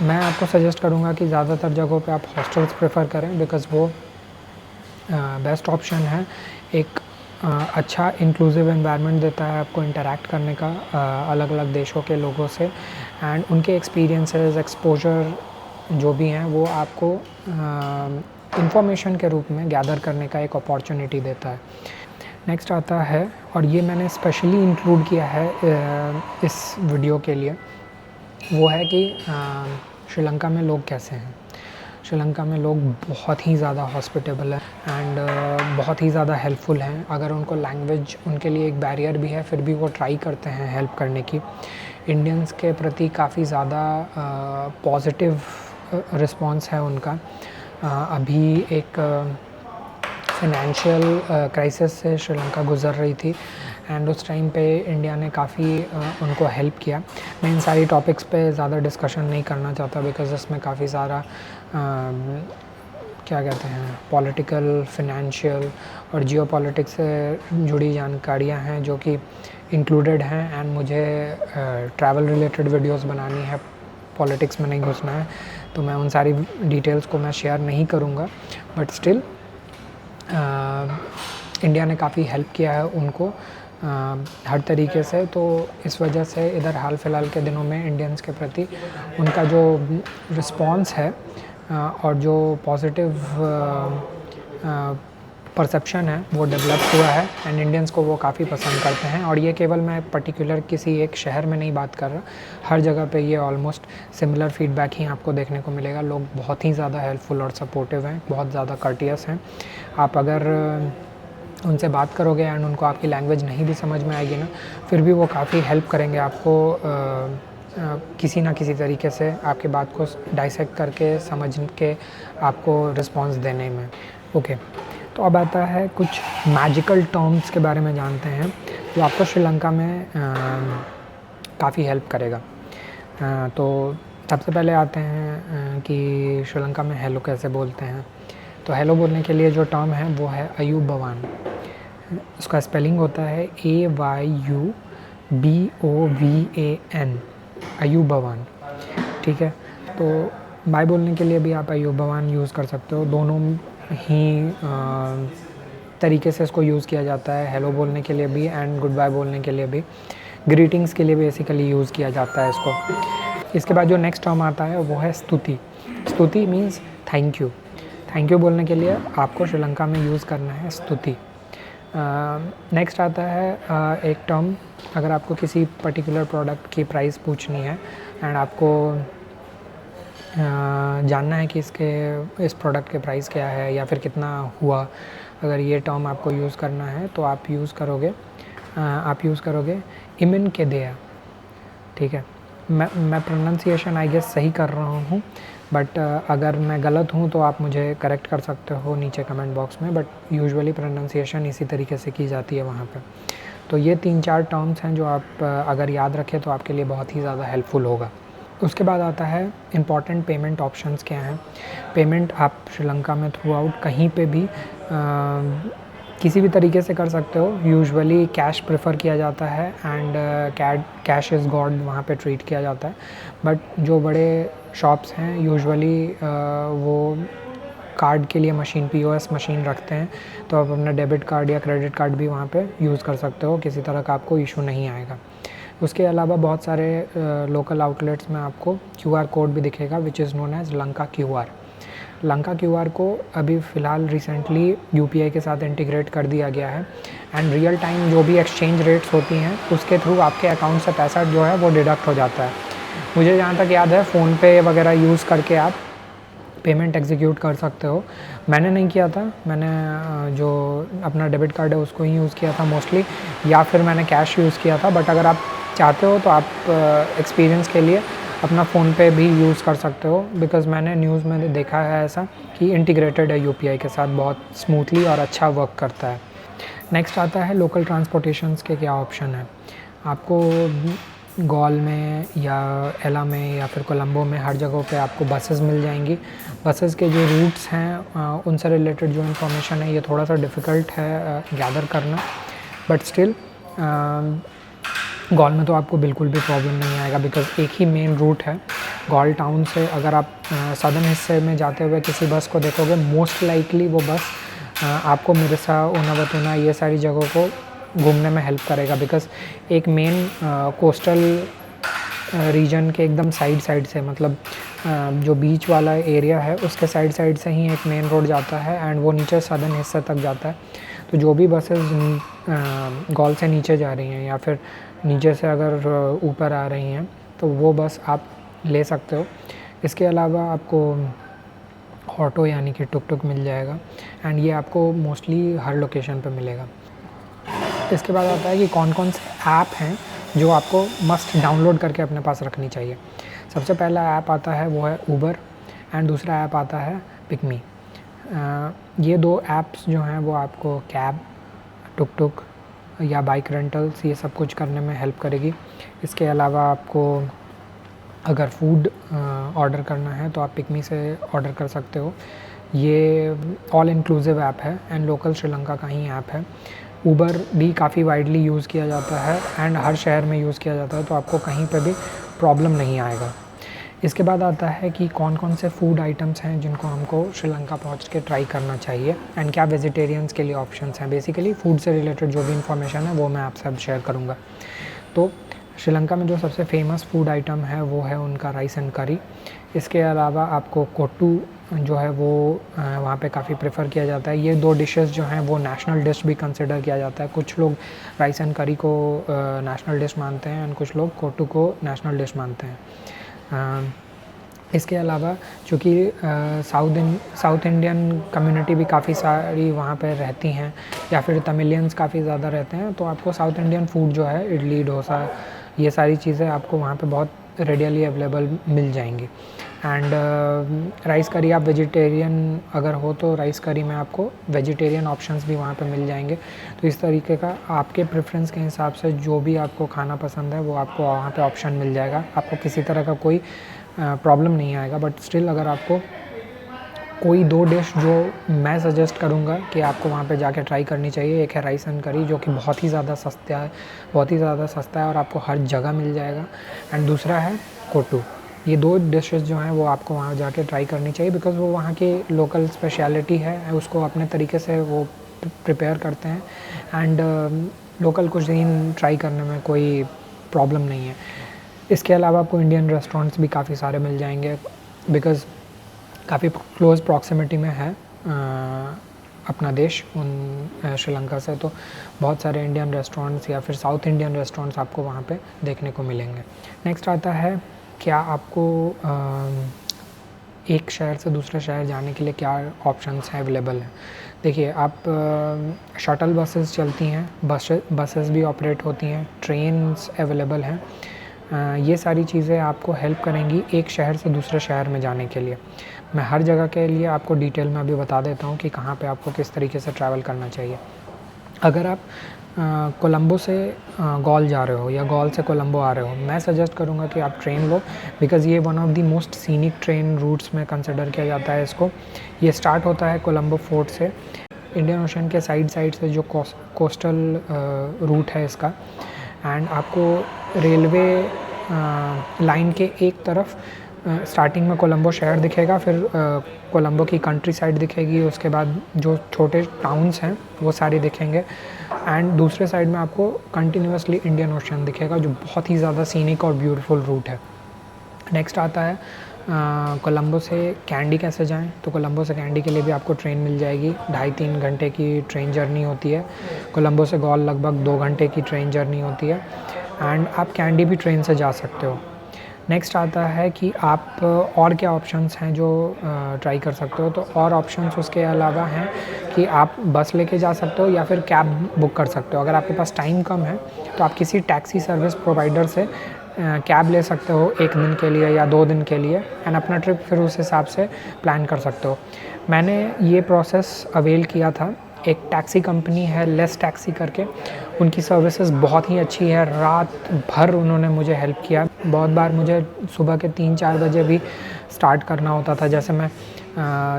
मैं आपको सजेस्ट करूँगा कि ज़्यादातर जगहों पे आप हॉस्टल्स प्रेफर करें, बिकॉज़ वो बेस्ट ऑप्शन है। एक अच्छा इंक्लूसिव एनवायरनमेंट देता है आपको इंटरैक्ट करने का अलग अलग देशों के लोगों से, एंड उनके एक्सपीरियंसेस एक्सपोजर जो भी हैं वो आपको इंफॉर्मेशन के रूप में गैदर करने का एक अपॉर्चुनिटी देता है। नेक्स्ट आता है, और ये मैंने स्पेशली इंक्लूड किया है इस वीडियो के लिए, वो है कि श्रीलंका में लोग कैसे हैं। श्रीलंका में लोग बहुत ही ज़्यादा हॉस्पिटेबल हैं एंड बहुत ही ज़्यादा हेल्पफुल हैं। अगर उनको लैंग्वेज उनके लिए एक बैरियर भी है, फिर भी वो ट्राई करते हैं हेल्प करने की। इंडियंस के प्रति काफ़ी ज़्यादा पॉजिटिव रिस्पॉन्स है उनका। अभी एक फाइनेंशियल क्राइसिस से श्रीलंका गुज़र रही थी, एंड उस टाइम पे इंडिया ने काफ़ी उनको हेल्प किया। मैं इन सारी टॉपिक्स पे ज़्यादा डिस्कशन नहीं करना चाहता, बिकॉज़ इसमें काफ़ी सारा क्या कहते हैं पॉलिटिकल, फाइनेंशियल और जियोपॉलिटिक्स से जुड़ी जानकारियाँ हैं जो कि इंक्लूडेड हैं। एंड मुझे ट्रैवल रिलेटेड वीडियोस बनानी है, पॉलिटिक्स में नहीं घुसना है, तो मैं उन सारी डिटेल्स को मैं शेयर नहीं करूँगा। बट स्टिल इंडिया ने काफ़ी हेल्प किया है उनको हर तरीके से, तो इस वजह से इधर हाल फिलहाल के दिनों में इंडियंस के प्रति उनका जो रिस्पॉन्स है और जो पॉजिटिव परसेप्शन है वो डेवलप हुआ है, एंड इंडियंस को वो काफ़ी पसंद करते हैं। और ये केवल मैं पर्टिकुलर किसी एक शहर में नहीं बात कर रहा, हर जगह पे ये ऑलमोस्ट सिमिलर फीडबैक ही आपको देखने को मिलेगा। लोग बहुत ही ज़्यादा हेल्पफुल और सपोर्टिव हैं, बहुत ज़्यादा कर्टियस हैं। आप अगर उनसे बात करोगे एंड उनको आपकी लैंग्वेज नहीं भी समझ में आएगी ना, फिर भी वो काफ़ी हेल्प करेंगे आपको किसी ना किसी तरीके से आपकी बात को डाइसेक्ट करके समझ के आपको रिस्पॉन्स देने में। ओके, तो अब आता है कुछ मैजिकल टर्म्स के बारे में जानते हैं जो आपको श्रीलंका में काफ़ी हेल्प करेगा। तो सबसे पहले आते हैं कि श्रीलंका में हेलो कैसे बोलते हैं। तो हेलो बोलने के लिए जो टर्म है वो है अयूबवान। उसका स्पेलिंग होता है AYUBOVAN, अयूबवान। ठीक है, तो बाय बोलने के लिए भी आप अयूबवान यूज़ कर सकते हो। दोनों ही तरीके से इसको यूज़ किया जाता है, हेलो बोलने के लिए भी एंड गुड बाय बोलने के लिए भी, ग्रीटिंग्स के लिए बेसिकली यूज़ किया जाता है इसको। इसके बाद जो नेक्स्ट टर्म आता है वो है स्तुति। स्तुति means thank you. Thank you बोलने के लिए आपको श्रीलंका में यूज़ करना है स्तुति। नेक्स्ट आता है एक टर्म, अगर आपको किसी पर्टिकुलर प्रोडक्ट की प्राइस पूछनी है एंड आपको जानना है कि इस प्रोडक्ट के प्राइस क्या है या फिर कितना हुआ, अगर ये टर्म आपको यूज़ करना है तो आप यूज़ करोगे इमिन के देया। ठीक है, मैं प्रोनाउंसिएशन आई गेस सही कर रहा हूँ, बट अगर मैं गलत हूँ तो आप मुझे करेक्ट कर सकते हो नीचे कमेंट बॉक्स में, बट यूजुअली प्रोनाउंसिएशन इसी तरीके से की जाती है वहाँ पे। तो ये 3-4 टर्म्स हैं जो आप अगर याद रखें तो आपके लिए बहुत ही ज़्यादा हेल्पफुल होगा। उसके बाद आता है इम्पॉर्टेंट पेमेंट ऑप्शंस क्या हैं। पेमेंट आप श्रीलंका में थ्रू आउट कहीं पे भी किसी भी तरीके से कर सकते हो। यूजुअली कैश प्रेफर किया जाता है एंड कैश इज़ गॉड वहाँ पे ट्रीट किया जाता है, बट जो बड़े शॉप्स हैं यूजुअली वो कार्ड के लिए मशीन POS मशीन रखते हैं, तो आप अपना डेबिट कार्ड या क्रेडिट कार्ड भी वहाँ पे यूज़ कर सकते हो, किसी तरह का आपको इशू नहीं आएगा। उसके अलावा बहुत सारे लोकल आउटलेट्स में आपको QR कोड भी दिखेगा which is known as Lanka QR। Lanka QR को अभी फ़िलहाल रिसेंटली UPI के साथ इंटीग्रेट कर दिया गया है एंड रियल टाइम जो भी एक्सचेंज रेट्स होती हैं उसके थ्रू आपके अकाउंट से पैसा जो है वो डिडक्ट हो जाता है। मुझे जहाँ तक याद है फ़ोनपे वगैरह यूज़ करके आप पेमेंट एग्जीक्यूट कर सकते हो। मैंने नहीं किया था, मैंने जो अपना डेबिट कार्ड है उसको ही यूज़ किया था मोस्टली, या फिर मैंने कैश यूज़ किया था। बट अगर आप चाहते हो तो आप एक्सपीरियंस के लिए अपना फ़ोनपे भी यूज़ कर सकते हो, बिकॉज़ मैंने न्यूज़ में देखा है ऐसा कि इंटीग्रेटेड है UPI के साथ, बहुत स्मूथली और अच्छा वर्क करता है। नेक्स्ट आता है लोकल ट्रांसपोर्टेशंस के क्या ऑप्शन है। आपको गॉल में या एला में या फिर कोलंबो में हर जगहों पे आपको बसेस मिल जाएंगी। बसेस के जो रूट्स हैं उनसे रिलेटेड जो इन्फॉर्मेशन है ये थोड़ा सा डिफ़िकल्ट है गैदर करना, बट स्टिल गॉल में तो आपको बिल्कुल भी प्रॉब्लम नहीं आएगा, बिकॉज़ एक ही मेन रूट है गॉल टाउन से। अगर आप सदर्न हिस्से में जाते हुए किसी बस को देखोगे, मोस्ट लाइकली वो बस आपको मिर्सा, उनावतुना ये सारी जगहों को घूमने में हेल्प करेगा, बिकॉज़ एक मेन कोस्टल रीजन के एकदम साइड से, मतलब जो बीच वाला एरिया है उसके साइड से ही एक मेन रोड जाता है एंड वो नीचे सदर्न हिस्से तक जाता है। तो जो भी बसेस गॉल से नीचे जा रही हैं या फिर नीचे से अगर ऊपर आ रही हैं तो वो बस आप ले सकते हो। इसके अलावा आपको ऑटो यानी कि टुक मिल जाएगा एंड ये आपको मोस्टली हर लोकेशन पे मिलेगा। इसके बाद आता है कि कौन कौन से ऐप हैं जो आपको मस्ट डाउनलोड करके अपने पास रखनी चाहिए। सबसे पहला ऐप आता है वो है ऊबर एंड दूसरा ऐप आता है पिकमी। ये दो ऐप्स जो हैं वो आपको कैब, टुक या बाइक रेंटल्स ये सब कुछ करने में हेल्प करेगी। इसके अलावा आपको अगर फूड ऑर्डर करना है तो आप पिकमी से ऑर्डर कर सकते हो। ये ऑल इंक्लूसिव ऐप है एंड लोकल श्रीलंका का ही ऐप है। ऊबर भी काफ़ी वाइडली यूज़ किया जाता है एंड हर शहर में यूज़ किया जाता है, तो आपको कहीं पे भी प्रॉब्लम नहीं आएगा। इसके बाद आता है कि कौन कौन से फूड आइटम्स हैं जिनको हमको श्रीलंका पहुंच के ट्राई करना चाहिए एंड क्या वेजिटेरियंस के लिए ऑप्शंस हैं। बेसिकली फूड से रिलेटेड जो भी इन्फॉर्मेशन है वो मैं आपसे अब शेयर करूँगा। तो श्रीलंका में जो सबसे फेमस फूड आइटम है वो है उनका राइस एंड करी। इसके अलावा आपको कोट्टू जो है वो वहाँ पे काफ़ी प्रेफर किया जाता है। ये दो डिशेस जो हैं वो नेशनल डिश भी कंसिडर किया जाता है। कुछ लोग राइस एंड करी को नेशनल डिश मानते हैं एंड कुछ लोग कोट्टू को नेशनल डिश मानते हैं। इसके अलावा चूँकि साउथ इंडियन कम्युनिटी भी काफ़ी सारी वहाँ पे रहती हैं, या फिर तमिलियंस काफ़ी ज़्यादा रहते हैं, तो आपको साउथ इंडियन फूड जो है इडली डोसा ये सारी चीज़ें आपको वहाँ पे बहुत रेडियली अवेलेबल मिल जाएंगी। एंड राइस करी, आप वेजिटेरियन अगर हो तो राइस करी में आपको वेजिटेरियन ऑप्शंस भी वहाँ पे मिल जाएंगे। तो इस तरीके का आपके प्रेफरेंस के हिसाब से जो भी आपको खाना पसंद है वो आपको वहाँ पे ऑप्शन मिल जाएगा। आपको किसी तरह का कोई प्रॉब्लम नहीं आएगा। बट स्टिल अगर आपको कोई 2 डिश जो मैं सजेस्ट करूँगा कि आपको वहाँ पे जाके ट्राई करनी चाहिए, एक है राइस एंड करी जो कि बहुत ही ज़्यादा सस्ता है और आपको हर जगह मिल जाएगा, एंड दूसरा है कोटू। ये 2 डिशेस जो हैं वो आपको वहाँ जाके ट्राई करनी चाहिए, बिकॉज़ वो वहाँ की लोकल स्पेशलिटी है, उसको अपने तरीके से वो प्रिपेयर करते हैं, एंड लोकल कुज़ीन ट्राई करने में कोई प्रॉब्लम नहीं है। इसके अलावा आपको इंडियन रेस्टोरेंट्स भी काफ़ी सारे मिल जाएंगे, बिकॉज़ काफ़ी क्लोज़ प्रॉक्सिमिटी में है अपना देश श्रीलंका से, तो बहुत सारे इंडियन रेस्टोरेंट्स या फिर साउथ इंडियन रेस्टोरेंट्स आपको वहाँ पे देखने को मिलेंगे। नेक्स्ट आता है, क्या आपको एक शहर से दूसरे शहर जाने के लिए क्या ऑप्शंस हैं अवेलेबल हैं। देखिए, आप शटल बसेस चलती हैं, बसेस भी ऑपरेट होती हैं, ट्रेन्स अवेलेबल हैं। ये सारी चीज़ें आपको हेल्प करेंगी एक शहर से दूसरे शहर में जाने के लिए। मैं हर जगह के लिए आपको डिटेल में अभी बता देता हूँ कि कहाँ पे आपको किस तरीके से ट्रैवल करना चाहिए। अगर आप कोलंबो से गॉल जा रहे हो या गॉल से कोलंबो आ रहे हो, मैं सजेस्ट करूँगा कि आप ट्रेन लो, बिकॉज़ ये one of the most scenic train routes में कंसिडर किया जाता है इसको। ये स्टार्ट होता है कोलंबो फोर्ट से, इंडियन ओशन के साइड से जो कोस्टल रूट है इसका, एंड आपको रेलवे लाइन के एक तरफ स्टार्टिंग में कोलंबो शहर दिखेगा, फिर कोलंबो की कंट्री साइड दिखेगी, उसके बाद जो छोटे टाउन्स हैं वो सारे दिखेंगे, एंड दूसरे साइड में आपको कंटिन्यूसली इंडियन ओशन दिखेगा, जो बहुत ही ज़्यादा सीनिक और ब्यूटीफुल रूट है। नेक्स्ट आता है कोलंबो से कैंडी कैसे जाएं। तो कोलंबो से कैंडी के लिए भी आपको ट्रेन मिल जाएगी, 2.5-3 घंटे की ट्रेन जर्नी होती है। कोलंबो से गॉल लगभग 2 घंटे की ट्रेन जर्नी होती है, एंड आप कैंडी भी ट्रेन से जा सकते हो। नेक्स्ट आता है कि आप और क्या ऑप्शंस हैं जो ट्राई कर सकते हो। तो और ऑप्शंस उसके अलावा हैं कि आप बस लेके जा सकते हो या फिर कैब बुक कर सकते हो। अगर आपके पास टाइम कम है तो आप किसी टैक्सी सर्विस प्रोवाइडर से कैब ले सकते हो 1 दिन के लिए या 2 दिन के लिए, एंड अपना ट्रिप फिर उस हिसाब से प्लान कर सकते हो। मैंने ये प्रोसेस अवेल किया था, एक टैक्सी कंपनी है लेस टैक्सी करके, उनकी सर्विसेज बहुत ही अच्छी है, रात भर उन्होंने मुझे हेल्प किया। बहुत बार मुझे सुबह के 3-4 बजे भी स्टार्ट करना होता था। जैसे मैं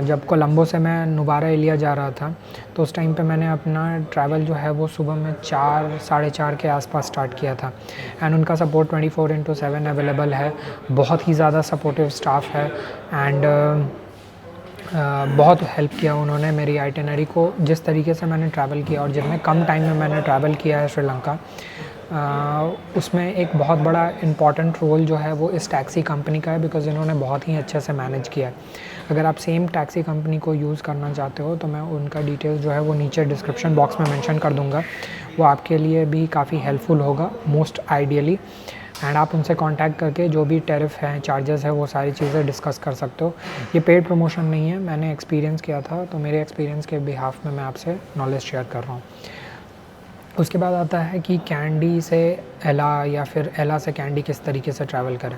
जब कोलंबो से मैं नुबारा एलिया जा रहा था, तो उस टाइम पे मैंने अपना ट्रैवल जो है वो सुबह में 4 साढ़े 4 के आसपास स्टार्ट किया था, एंड उनका सपोर्ट 24/7 अवेलेबल है। बहुत ही ज़्यादा सपोर्टिव स्टाफ है, एंड बहुत हेल्प किया उन्होंने मेरी आइटिनरी को, जिस तरीके से मैंने ट्रैवल किया और जितने कम टाइम में मैंने ट्रैवल किया है श्रीलंका, उसमें एक बहुत बड़ा इम्पॉर्टेंट रोल जो है वो इस टैक्सी कंपनी का है, बिकॉज़ इन्होंने बहुत ही अच्छे से मैनेज किया है। अगर आप सेम टैक्सी कंपनी को यूज़ करना चाहते हो तो मैं उनका डिटेल्स जो है वो नीचे डिस्क्रिप्शन बॉक्स में मेंशन कर दूँगा, वो आपके लिए भी काफ़ी हेल्पफुल होगा मोस्ट आइडियली, एंड आप उनसे कांटेक्ट करके जो भी टैरिफ है, चार्जेस है, वो सारी चीज़ें डिस्कस कर सकते हो। ये पेड प्रमोशन नहीं है, मैंने एक्सपीरियंस किया था, तो मेरे एक्सपीरियंस के बिहाफ में मैं आपसे नॉलेज शेयर कर रहा हूँ। उसके बाद आता है कि कैंडी से एला या फिर एला से कैंडी किस तरीके से ट्रैवल करें।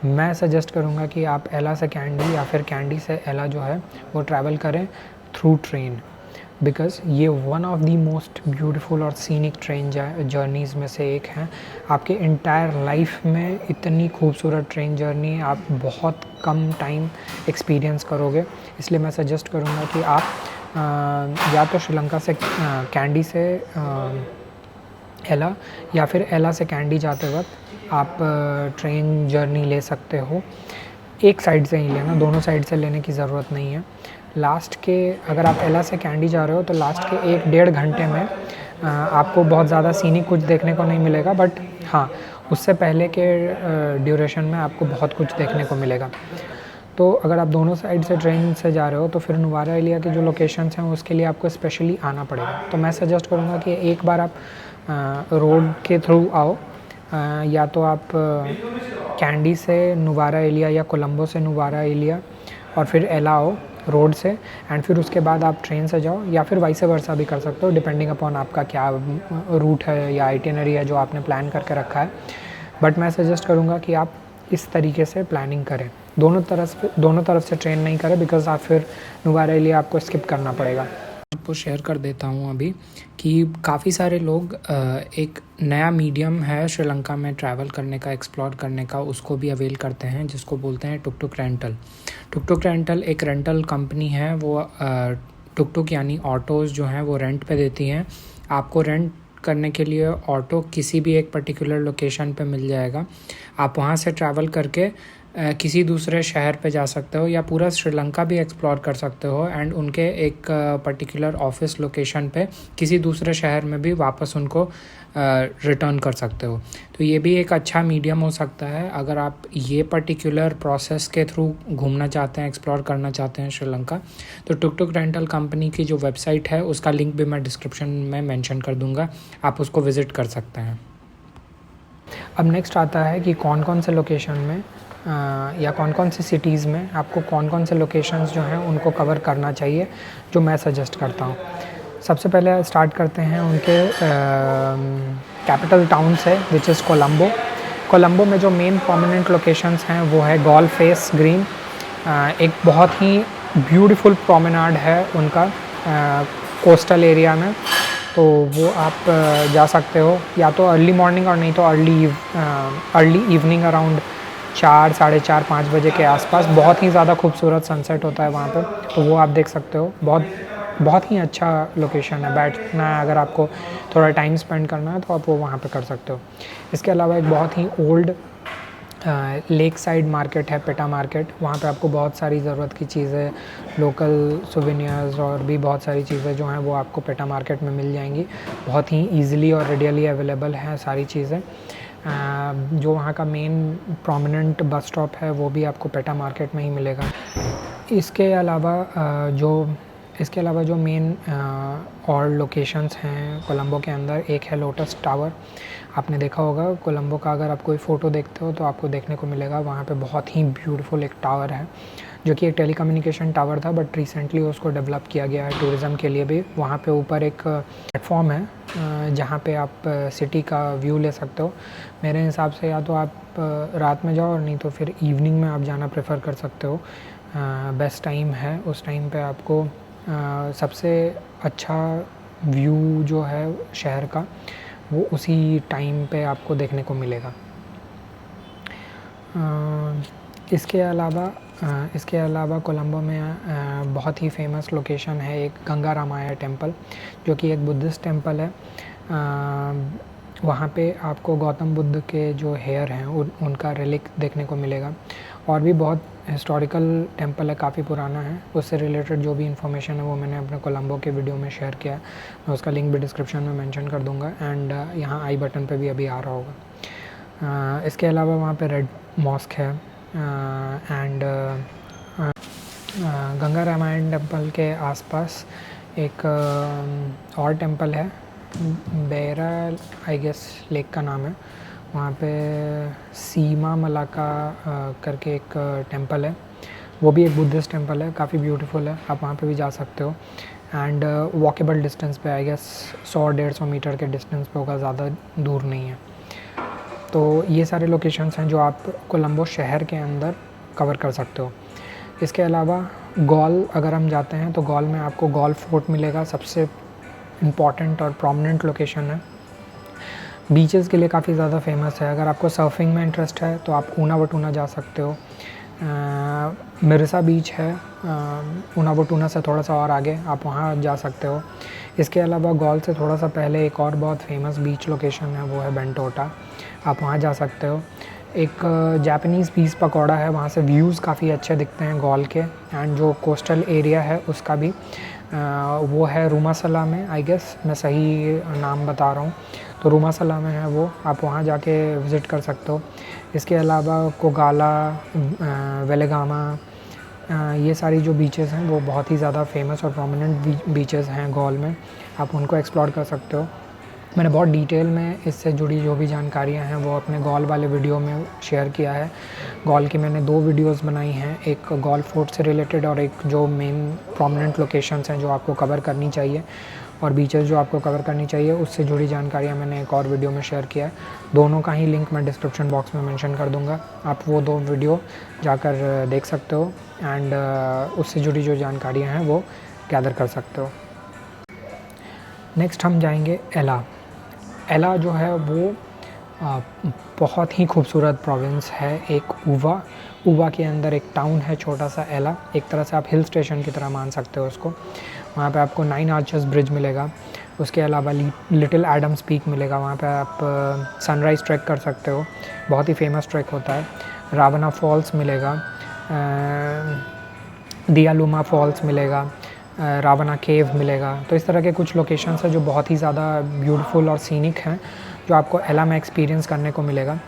मैं सजेस्ट करूँगा कि आप एला से कैंडी या फिर कैंडी से एला जो है वो ट्रैवल करें थ्रू ट्रेन, बिकॉज़ ये one of the most beautiful और सीनिक ट्रेन जर्नीज़ में से एक है। आपके इंटायर लाइफ में इतनी खूबसूरत ट्रेन जर्नी आप बहुत कम टाइम एक्सपीरियंस करोगे, इसलिए मैं सजेस्ट करूँगा कि आप या तो श्रीलंका से कैंडी से एला या फिर एला से कैंडी जाते वक्त आप ट्रेन जर्नी ले सकते हो। एक साइड से ही लेना, दोनों साइड से लेने की ज़रूरत नहीं है। लास्ट के अगर आप एला से कैंडी जा रहे हो तो लास्ट के 1-1.5 घंटे में आपको बहुत ज़्यादा सीनिक कुछ देखने को नहीं मिलेगा, बट हाँ, उससे पहले के ड्यूरेशन में आपको बहुत कुछ देखने को मिलेगा। तो अगर आप दोनों साइड से ट्रेन से जा रहे हो तो फिर नुबारा एलिया के जो लोकेशंस हैं उसके लिए आपको स्पेशली आना पड़ेगा। तो मैं सजेस्ट करूँगा कि एक बार आप रोड के थ्रू आओ, या तो आप कैंडी से नुवारा एलिया या कोलंबो से नुवारा एलिया और फिर एलाओ रोड से, एंड फिर उसके बाद आप ट्रेन से जाओ या फिर वाइस वर्सा भी कर सकते हो, डिपेंडिंग अपॉन आपका क्या रूट है या आइटिनरी है जो आपने प्लान करके रखा है। बट मैं सजेस्ट करूँगा कि आप इस तरीके से प्लानिंग करें, दोनों तरफ से ट्रेन नहीं करें, बिकॉज़ आप फिर नुवारा एलिया आपको स्किप करना पड़ेगा। आपको शेयर कर देता हूँ अभी कि काफ़ी सारे लोग एक नया मीडियम है श्रीलंका में ट्रैवल करने का, एक्सप्लोर करने का, उसको भी अवेल करते हैं, जिसको बोलते हैं टुक टुक रेंटल। टुक टुक रेंटल एक रेंटल कंपनी है, वो टुक टुक यानी ऑटोज़ जो हैं वो रेंट पे देती हैं। आपको रेंट करने के लिए ऑटो किसी भी एक पर्टिकुलर लोकेशन पे मिल जाएगा, आप वहाँ से ट्रैवल करके किसी दूसरे शहर पे जा सकते हो या पूरा श्रीलंका भी एक्सप्लोर कर सकते हो, एंड उनके एक पर्टिकुलर ऑफिस लोकेशन पे किसी दूसरे शहर में भी वापस उनको रिटर्न कर सकते हो। तो ये भी एक अच्छा मीडियम हो सकता है अगर आप ये पर्टिकुलर प्रोसेस के थ्रू घूमना चाहते हैं, एक्सप्लोर करना चाहते हैं श्रीलंका। तो टुक टुक रेंटल कंपनी की जो वेबसाइट है उसका लिंक भी मैं डिस्क्रिप्शन में मेंशन कर दूँगा, आप उसको विज़िट कर सकते हैं। अब नेक्स्ट आता है कि कौन कौन से लोकेशन में या कौन कौन सी सिटीज़ में आपको कौन कौन से लोकेशंस जो हैं उनको कवर करना चाहिए, जो मैं सजेस्ट करता हूँ। सबसे पहले स्टार्ट करते हैं उनके कैपिटल टाउन से, विच इज़ कोलंबो। कोलंबो में जो मेन प्रोमिनेंट लोकेशंस हैं वो है गॉल फेस ग्रीन, एक बहुत ही ब्यूटीफुल प्रोमेनाड है उनका कोस्टल एरिया में, तो वो आप जा सकते हो या तो अर्ली मॉर्निंग और नहीं तो अर्ली इवनिंग अराउंड 4, साढ़े 4, 5 बजे के आसपास। बहुत ही ज़्यादा खूबसूरत सनसेट होता है वहाँ पे, तो वो आप देख सकते हो। बहुत ही अच्छा लोकेशन है, बैठना है अगर आपको थोड़ा टाइम स्पेंड करना है तो आप वो वहाँ पे कर सकते हो। इसके अलावा एक बहुत ही ओल्ड लेक साइड मार्केट है, पेटा मार्केट। वहाँ पे आपको बहुत सारी ज़रूरत की चीज़ें, लोकल सोवेनियर्स और भी बहुत सारी चीज़ें जो हैं वो आपको पेटा मार्केट में मिल जाएंगी। बहुत ही ईज़िली और रेडियली अवेलेबल हैं सारी चीज़ें। जो वहाँ का मेन प्रोमिनेंट बस स्टॉप है वो भी आपको पेटा मार्केट में ही मिलेगा। इसके अलावा जो मेन और लोकेशंस हैं कोलंबो के अंदर, एक है लोटस टावर। आपने देखा होगा कोलंबो का, अगर आप कोई फ़ोटो देखते हो तो आपको देखने को मिलेगा वहाँ पे बहुत ही ब्यूटीफुल एक टावर है, जो कि एक टेलीकम्युनिकेशन टावर था, बट रिसेंटली उसको डेवलप किया गया है टूरिज़्म के लिए भी। वहाँ पे ऊपर एक प्लेटफॉर्म है जहाँ पे आप सिटी का व्यू ले सकते हो। मेरे हिसाब से या तो आप रात में जाओ और नहीं तो फिर इवनिंग में आप जाना प्रेफर कर सकते हो। बेस्ट टाइम है, उस टाइम पे आपको सबसे अच्छा व्यू जो है शहर का वो उसी टाइम पे आपको देखने को मिलेगा। इसके अलावा कोलंबो में बहुत ही फेमस लोकेशन है एक गंगा रामाया टेम्पल, जो कि एक बुद्धिस्ट टेम्पल है। वहाँ पे आपको गौतम बुद्ध के जो हेयर हैं उनका रिलिक देखने को मिलेगा। और भी बहुत हिस्टोरिकल टेम्पल है, काफ़ी पुराना है। उससे रिलेटेड जो भी इन्फॉर्मेशन है वो मैंने अपने कोलंबो के वीडियो में शेयर किया है, मैं उसका लिंक भी डिस्क्रिप्शन में मेंशन कर दूंगा, एंड यहाँ आई बटन पे भी अभी आ रहा होगा। इसके अलावा वहाँ पे रेड मॉस्क है, एंड गंगा रामायण टेम्पल के आसपास एक और टेम्पल है, बेरा आई गेस लेक का नाम है। वहाँ पे सीमा मलाका करके एक टेम्पल है, वो भी एक बुद्धिस्ट टेम्पल है, काफ़ी ब्यूटीफुल है, आप वहाँ पे भी जा सकते हो। एंड वॉकेबल डिस्टेंस पे आई गेस 100-150 मीटर के डिस्टेंस पे होगा, ज़्यादा दूर नहीं है। तो ये सारे लोकेशंस हैं जो आप कोलंबो शहर के अंदर कवर कर सकते हो। इसके अलावा गॉल अगर हम जाते हैं तो गॉल में आपको गॉल फोर्ट मिलेगा, सबसे इम्पॉर्टेंट और प्रोमिनेंट लोकेशन है। बीचेस के लिए काफ़ी ज़्यादा फेमस है। अगर आपको सर्फिंग में इंटरेस्ट है तो आप ऊना वटूना जा सकते हो। मिर्सा बीच है ऊना वटूना से थोड़ा सा और आगे, आप वहाँ जा सकते हो। इसके अलावा गॉल से थोड़ा सा पहले एक और बहुत फेमस बीच लोकेशन है, वो है बेंटोटा, आप वहाँ जा सकते हो। एक जापानीज़ पीस पकौड़ा है, वहाँ से व्यूज़ काफ़ी अच्छे दिखते हैं गॉल के, एंड जो कोस्टल एरिया है उसका भी वो है रूमासला में, आई गेस मैं सही नाम बता रहा हूँ, तो रूमासला में है वो, आप वहाँ जाके विज़िट कर सकते हो। इसके अलावा कोगाला, वेलेगामा, ये सारी जो बीचेस हैं वो बहुत ही ज़्यादा फेमस और प्रोमिनेंट बीचेस हैं गॉल में, आप उनको एक्सप्लोर कर सकते हो। मैंने बहुत डिटेल में इससे जुड़ी जो भी जानकारियाँ हैं वो अपने गॉल वाले वीडियो में शेयर किया है। गॉल की मैंने 2 वीडियोस बनाई हैं, एक गॉल फोर्ट से रिलेटेड और एक जो मेन प्रोमिनेंट लोकेशंस हैं जो आपको कवर करनी चाहिए और बीचेस जो आपको कवर करनी चाहिए, उससे जुड़ी जानकारियाँ मैंने एक और वीडियो में शेयर किया है। दोनों का ही लिंक मैं डिस्क्रिप्शन बॉक्स में मेंशन कर दूँगा, आप वो 2 वीडियो जाकर देख सकते हो एंड उससे जुड़ी जो जानकारियाँ हैं वो गैदर कर सकते हो। नेक्स्ट हम जाएंगे एला। एला जो है वो बहुत ही खूबसूरत प्रोविंस है, एक ऊवा के अंदर एक टाउन है छोटा सा एला, एक तरह से आप हिल स्टेशन की तरह मान सकते हो उसको। वहाँ पे आपको 9 आर्चेस ब्रिज मिलेगा, उसके अलावा लिटिल एडम्स पीक मिलेगा, वहाँ पे आप सनराइज़ ट्रैक कर सकते हो, बहुत ही फेमस ट्रैक होता है। रावना फॉल्स मिलेगा, दियालुमा फॉल्स मिलेगा, रावना केव मिलेगा। तो इस तरह के कुछ लोकेशंस हैं जो बहुत ही ज़्यादा ब्यूटीफुल और सीनिक हैं, जो आपको एला में एक्सपीरियंस करने को मिलेगा।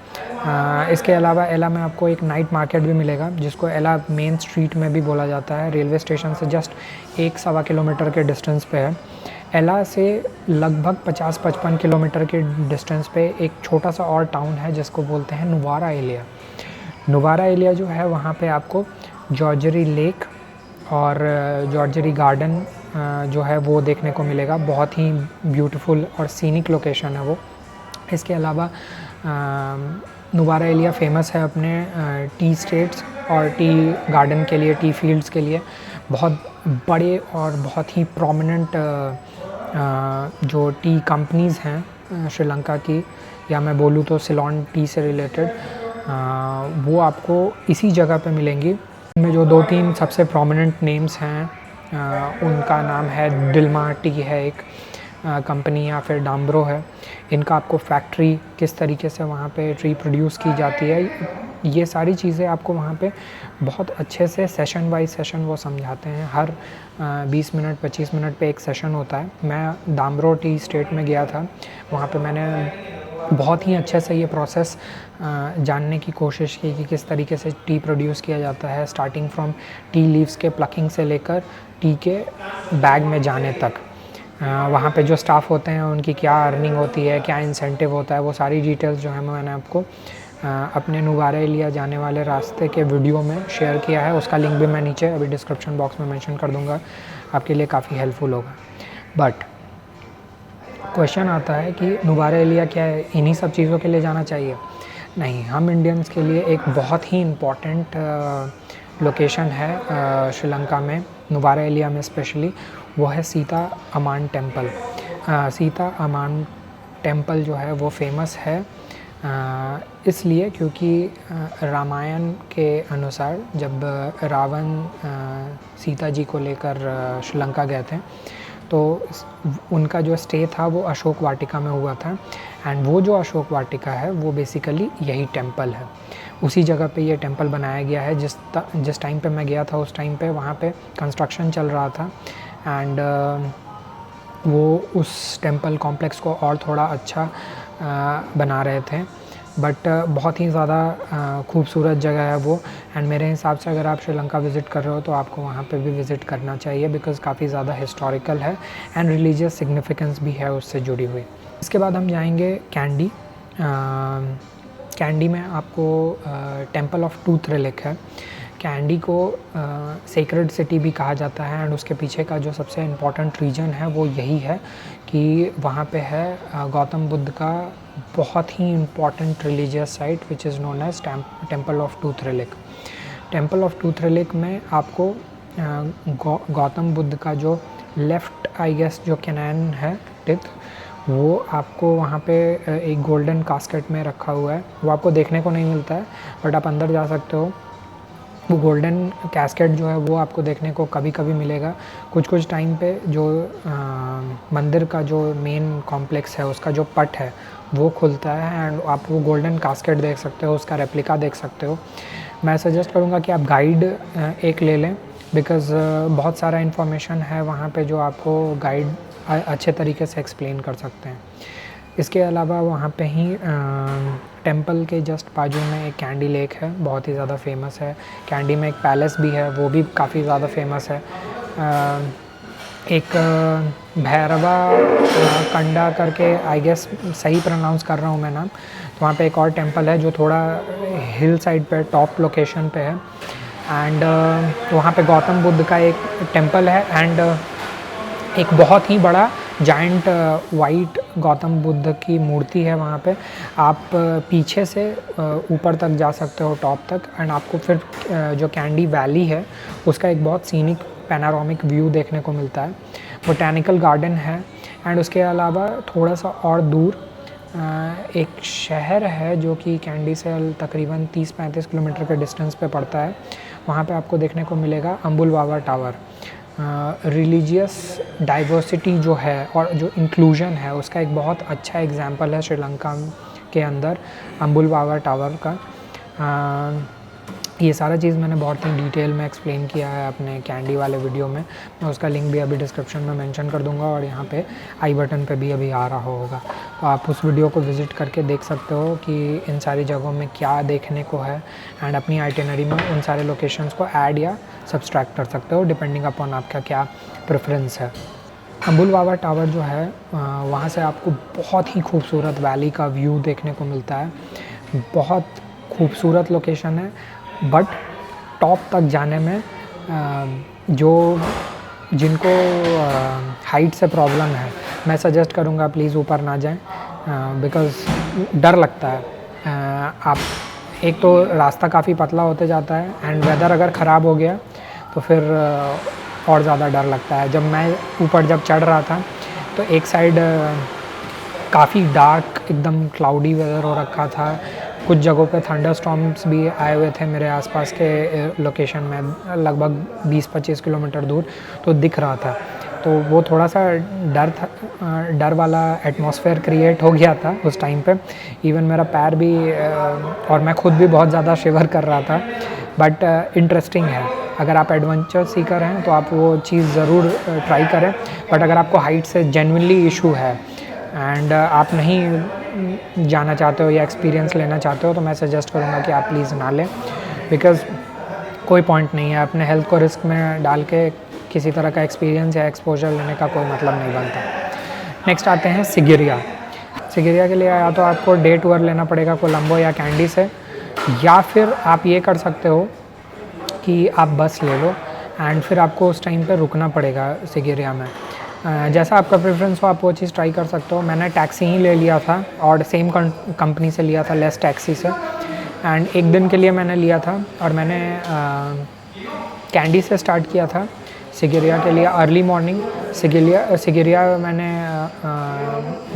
इसके अलावा एला में आपको एक नाइट मार्केट भी मिलेगा, जिसको एला मेन स्ट्रीट में भी बोला जाता है। रेलवे स्टेशन से जस्ट 1-1.25 किलोमीटर के डिस्टेंस पे है। एला से लगभग 50-55 किलोमीटर के डिस्टेंस पे एक छोटा सा और टाउन है जिसको बोलते हैं नुवारा एलिया। नुवारा एलिया जो है वहाँ पे आपको जॉर्जरी लेक और जॉर्जरी गार्डन जो है वो देखने को मिलेगा, बहुत ही ब्यूटीफुल और सीनिक लोकेशन है वो। इसके अलावा नुवारा एलिया फेमस है अपने टी स्टेट्स और टी गार्डन के लिए, टी फील्ड्स के लिए। बहुत बड़े और बहुत ही प्रोमिनेंट जो टी कंपनीज़ हैं श्रीलंका की, या मैं बोलूँ तो सिलोन टी से रिलेटेड, वो आपको इसी जगह पे मिलेंगी। इनमें जो 2-3 सबसे प्रोमिनेंट नेम्स हैं उनका नाम है डिल्मा टी है एक कंपनी, या फिर डाम्ब्रो है। इनका आपको फैक्ट्री किस तरीके से वहाँ पे ट्री प्रोड्यूस की जाती है, ये सारी चीज़ें आपको वहाँ पे बहुत अच्छे से सेशन वाइज सेशन वो समझाते हैं। हर 20 मिनट 25 मिनट पे एक सेशन होता है। मैं डाम्ब्रो टी स्टेट में गया था, वहाँ पे मैंने बहुत ही अच्छे से ये प्रोसेस जानने की कोशिश की कि किस तरीके से टी प्रोड्यूस किया जाता है, स्टार्टिंग फ्रॉम टी लीव्स के प्लकिंग से लेकर टी के बैग में जाने तक। वहाँ पे जो स्टाफ होते हैं उनकी क्या अर्निंग होती है, क्या इंसेंटिव होता है, वो सारी डिटेल्स जो है मैंने आपको अपने नुवारा एलिया जाने वाले रास्ते के वीडियो में शेयर किया है। उसका लिंक भी मैं नीचे अभी डिस्क्रिप्शन बॉक्स में मेंशन कर दूँगा, आपके लिए काफ़ी हेल्पफुल होगा। बट क्वेश्चन आता है कि नुवारा एलिया क्या है, इन्हीं सब चीज़ों के लिए जाना चाहिए? नहीं, हम इंडियंस के लिए एक बहुत ही इम्पॉर्टेंट लोकेशन है श्रीलंका में, नुवारा एलिया में स्पेशली, वो है सीता अमान टेम्पल। सीता अमान टेम्पल जो है वो फेमस है इसलिए क्योंकि रामायण के अनुसार जब रावण सीता जी को लेकर श्रीलंका गए थे, तो उनका जो स्टे था वो अशोक वाटिका में हुआ था। एंड वो जो अशोक वाटिका है वो बेसिकली यही टेम्पल है, उसी जगह पे ये टेम्पल बनाया गया है। जिस टाइम पे मैं गया था उस टाइम पे वहाँ पे कंस्ट्रक्शन चल रहा था एंड वो उस टेम्पल कॉम्प्लेक्स को और थोड़ा अच्छा बना रहे थे। बट बहुत ही ज़्यादा खूबसूरत जगह है वो, एंड मेरे हिसाब से अगर आप श्रीलंका विज़िट कर रहे हो तो आपको वहाँ पे भी विज़िट करना चाहिए, बिकॉज़ काफ़ी ज़्यादा हिस्टोरिकल है एंड रिलीजियस सिग्निफिकेंस भी है उससे जुड़ी हुई। इसके बाद हम जाएंगे कैंडी। कैंडी में आपको टेम्पल ऑफ टूथ रिलिक है। कैंडी को सेक्रेड सिटी भी कहा जाता है एंड उसके पीछे का जो सबसे इम्पॉर्टेंट रीज़न है वो यही है कि वहाँ पे है गौतम बुद्ध का बहुत ही important religious site which is known as temple of tooth relic. Temple of tooth relic में आपको गौतम बुद्ध का जो लेफ़्ट आई गेस जो कैनन है टिथ, वो आपको वहाँ पे एक गोल्डन कास्केट में रखा हुआ है। वो आपको देखने को नहीं मिलता है बट आप अंदर जा सकते हो। वो गोल्डन कैस्केट जो है वो आपको देखने को कभी कभी मिलेगा। कुछ टाइम पे जो मंदिर का जो मेन कॉम्प्लेक्स है उसका जो पट है वो खुलता है एंड आप वो गोल्डन कास्केट देख सकते हो, उसका रेप्लिका देख सकते हो। मैं सजेस्ट करूँगा कि आप गाइड एक ले लें, बिकॉज़ बहुत सारा इन्फॉर्मेशन है वहाँ पे जो आपको गाइड अच्छे तरीके से एक्सप्लेन कर सकते हैं। इसके अलावा वहाँ पे ही टेंपल के जस्ट बाजू में एक कैंडी लेक है, बहुत ही ज़्यादा फेमस है। कैंडी में एक पैलेस भी है, वो भी काफ़ी ज़्यादा फेमस है। एक भैरवा कंडा करके, आई गेस सही प्रोनाउंस कर रहा हूँ मैं नाम, तो वहाँ पे एक और टेंपल है जो थोड़ा हिल साइड पे टॉप लोकेशन पे है। एंड वहाँ पे गौतम बुद्ध का एक टेंपल है एंड एक बहुत ही बड़ा जाइंट वाइट गौतम बुद्ध की मूर्ति है वहाँ पे। आप पीछे से ऊपर तक जा सकते हो टॉप तक, एंड आपको फिर जो कैंडी वैली है उसका एक बहुत सीनिक पैनारोमिक व्यू देखने को मिलता है। बोटैनिकल गार्डन है एंड उसके अलावा थोड़ा सा और दूर एक शहर है जो कि कैंडी से तकरीबन 30-35 किलोमीटर के डिस्टेंस पे पड़ता है। वहाँ पे आपको देखने को मिलेगा अम्बुलवावा टावर। रिलीजियस डाइवर्सिटी जो है और जो इंक्लूजन है उसका एक बहुत अच्छा एग्जांपल है श्रीलंका के अंदर अम्बुलवावा टावर का। ये सारा चीज़ मैंने बहुत ही डिटेल में एक्सप्लेन किया है अपने कैंडी वाले वीडियो में। मैं उसका लिंक भी अभी डिस्क्रिप्शन में मेंशन कर दूंगा और यहाँ पे आई बटन पे भी अभी आ रहा होगा, तो आप उस वीडियो को विज़िट करके देख सकते हो कि इन सारी जगहों में क्या देखने को है, एंड अपनी आइटिनरी में उन सारे लोकेशंस को ऐड या सब्सट्रैक्ट कर सकते हो डिपेंडिंग अपॉन आपका क्या प्रेफरेंस है। अम्बुलवावा टावर जो है वहाँ से आपको बहुत ही खूबसूरत वैली का व्यू देखने को मिलता है। बहुत खूबसूरत लोकेशन है, बट टॉप तक जाने में जो जिनको हाइट से प्रॉब्लम है, मैं सजेस्ट करूँगा प्लीज़ ऊपर ना जाएं, बिकॉज़ डर लगता है। आप एक तो रास्ता काफ़ी पतला होते जाता है एंड वेदर अगर ख़राब हो गया तो फिर और ज़्यादा डर लगता है। जब मैं ऊपर जब चढ़ रहा था तो एक साइड काफ़ी डार्क एकदम क्लाउडी वेदर हो रखा था, कुछ जगहों पे थंडर स्टॉर्म्स भी आए हुए थे मेरे आसपास के लोकेशन में, लगभग 20-25 किलोमीटर दूर, तो दिख रहा था। तो वो थोड़ा सा डर वाला एटमॉस्फेयर क्रिएट हो गया था उस टाइम पे। इवन मेरा पैर भी और मैं खुद भी बहुत ज़्यादा शिवर कर रहा था, बट इंटरेस्टिंग है। अगर आप एडवेंचर सीकर हैं तो आप वो चीज़ ज़रूर ट्राई करें, बट अगर आपको हाइट से जेन्युइनली इशू है एंड आप नहीं जाना चाहते हो या एक्सपीरियंस लेना चाहते हो, तो मैं सजेस्ट करूँगा कि आप प्लीज़ ना लें, बिकॉज़ कोई पॉइंट नहीं है अपने हेल्थ को रिस्क में डाल के किसी तरह का एक्सपीरियंस या एक्सपोजर लेने का कोई मतलब नहीं बनता। नेक्स्ट आते हैं सिगिरिया। सिगिरिया के लिए या तो आपको डे टूर लेना पड़ेगा कोलंबो या कैंडी से, या फिर आप ये कर सकते हो कि आप बस ले लो एंड फिर आपको उस टाइम पे रुकना पड़ेगा सिगिरिया में। जैसा आपका प्रेफरेंस हो आप वो चीज़ ट्राई कर सकते हो। मैंने टैक्सी ही ले लिया था और सेम कंपनी से लिया था, लेस टैक्सी से, एंड एक दिन के लिए मैंने लिया था और मैंने कैंडी से स्टार्ट किया था सिगिरिया के लिए अर्ली मॉर्निंग। सिगिरिया मैंने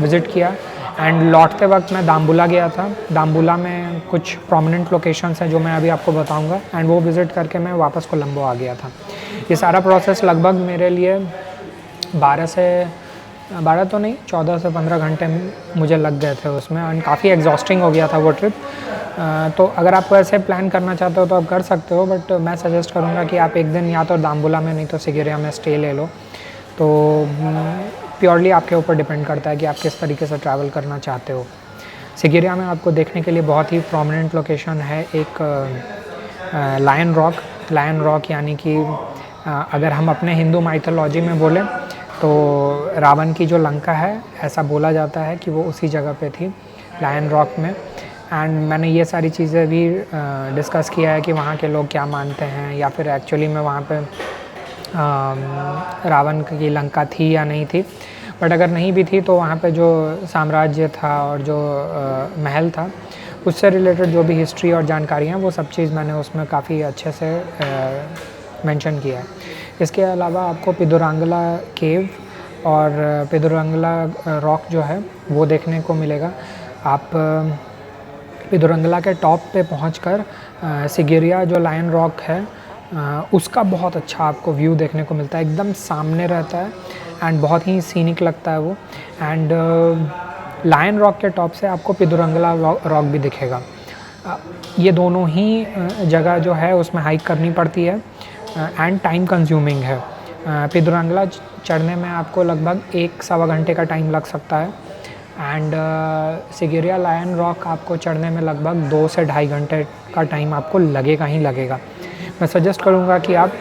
विज़िट किया एंड लौटते वक्त मैं दाम्बुला गया था। दाम्बुला में कुछ प्रोमिनेंट लोकेशंस हैं जो मैं अभी आपको बताऊंगा, एंड वो विज़िट करके मैं वापस कोलंबो आ गया था। ये सारा प्रोसेस लगभग मेरे लिए 12 तो नहीं 14 से 15 घंटे मुझे लग गए थे उसमें, एंड काफ़ी एग्जॉस्टिंग हो गया था वो ट्रिप। तो अगर आप ऐसे प्लान करना चाहते हो तो आप कर सकते हो, बट मैं सजेस्ट करूँगा कि आप एक दिन या तो दाम्बुला में नहीं तो सिगिरिया में स्टे ले लो। तो प्योरली आपके ऊपर डिपेंड करता है कि आप किस तरीके से ट्रैवल करना चाहते हो। सिगिरिया में आपको देखने के लिए बहुत ही प्रोमिनेंट लोकेशन है एक लायन रॉक, यानी कि अगर हम अपने हिंदू माइथोलॉजी में बोलें तो रावण की जो लंका है, ऐसा बोला जाता है कि वो उसी जगह पे थी, लायन रॉक में। एंड मैंने ये सारी चीज़ें भी डिस्कस किया है कि वहाँ के लोग क्या मानते हैं, या फिर एक्चुअली में वहाँ पे रावण की लंका थी या नहीं थी। बट अगर नहीं भी थी तो वहाँ पे जो साम्राज्य था और जो महल था उससे रिलेटेड जो भी हिस्ट्री और जानकारियाँ, वो सब चीज़ मैंने उसमें काफ़ी अच्छे से मेंशन किया है। इसके अलावा आपको पिदुरांगला केव और पिदुरांगला रॉक जो है वो देखने को मिलेगा। आप पिदुरांगला के टॉप पे पहुंचकर सिगिरिया जो लायन रॉक है उसका बहुत अच्छा आपको व्यू देखने को मिलता है, एकदम सामने रहता है एंड बहुत ही सीनिक लगता है वो। एंड लायन रॉक के टॉप से आपको पिदुरांगला रॉक भी दिखेगा। ये दोनों ही जगह जो है उसमें हाइक करनी पड़ती है एंड टाइम कंज्यूमिंग है। पिदुरांगला चढ़ने में आपको लगभग 1-1.25 घंटे का टाइम लग सकता है, एंड सिगिरिया लायन रॉक आपको चढ़ने में लगभग 2 से ढाई घंटे का टाइम आपको लगेगा ही लगेगा। मैं सजेस्ट करूँगा कि आप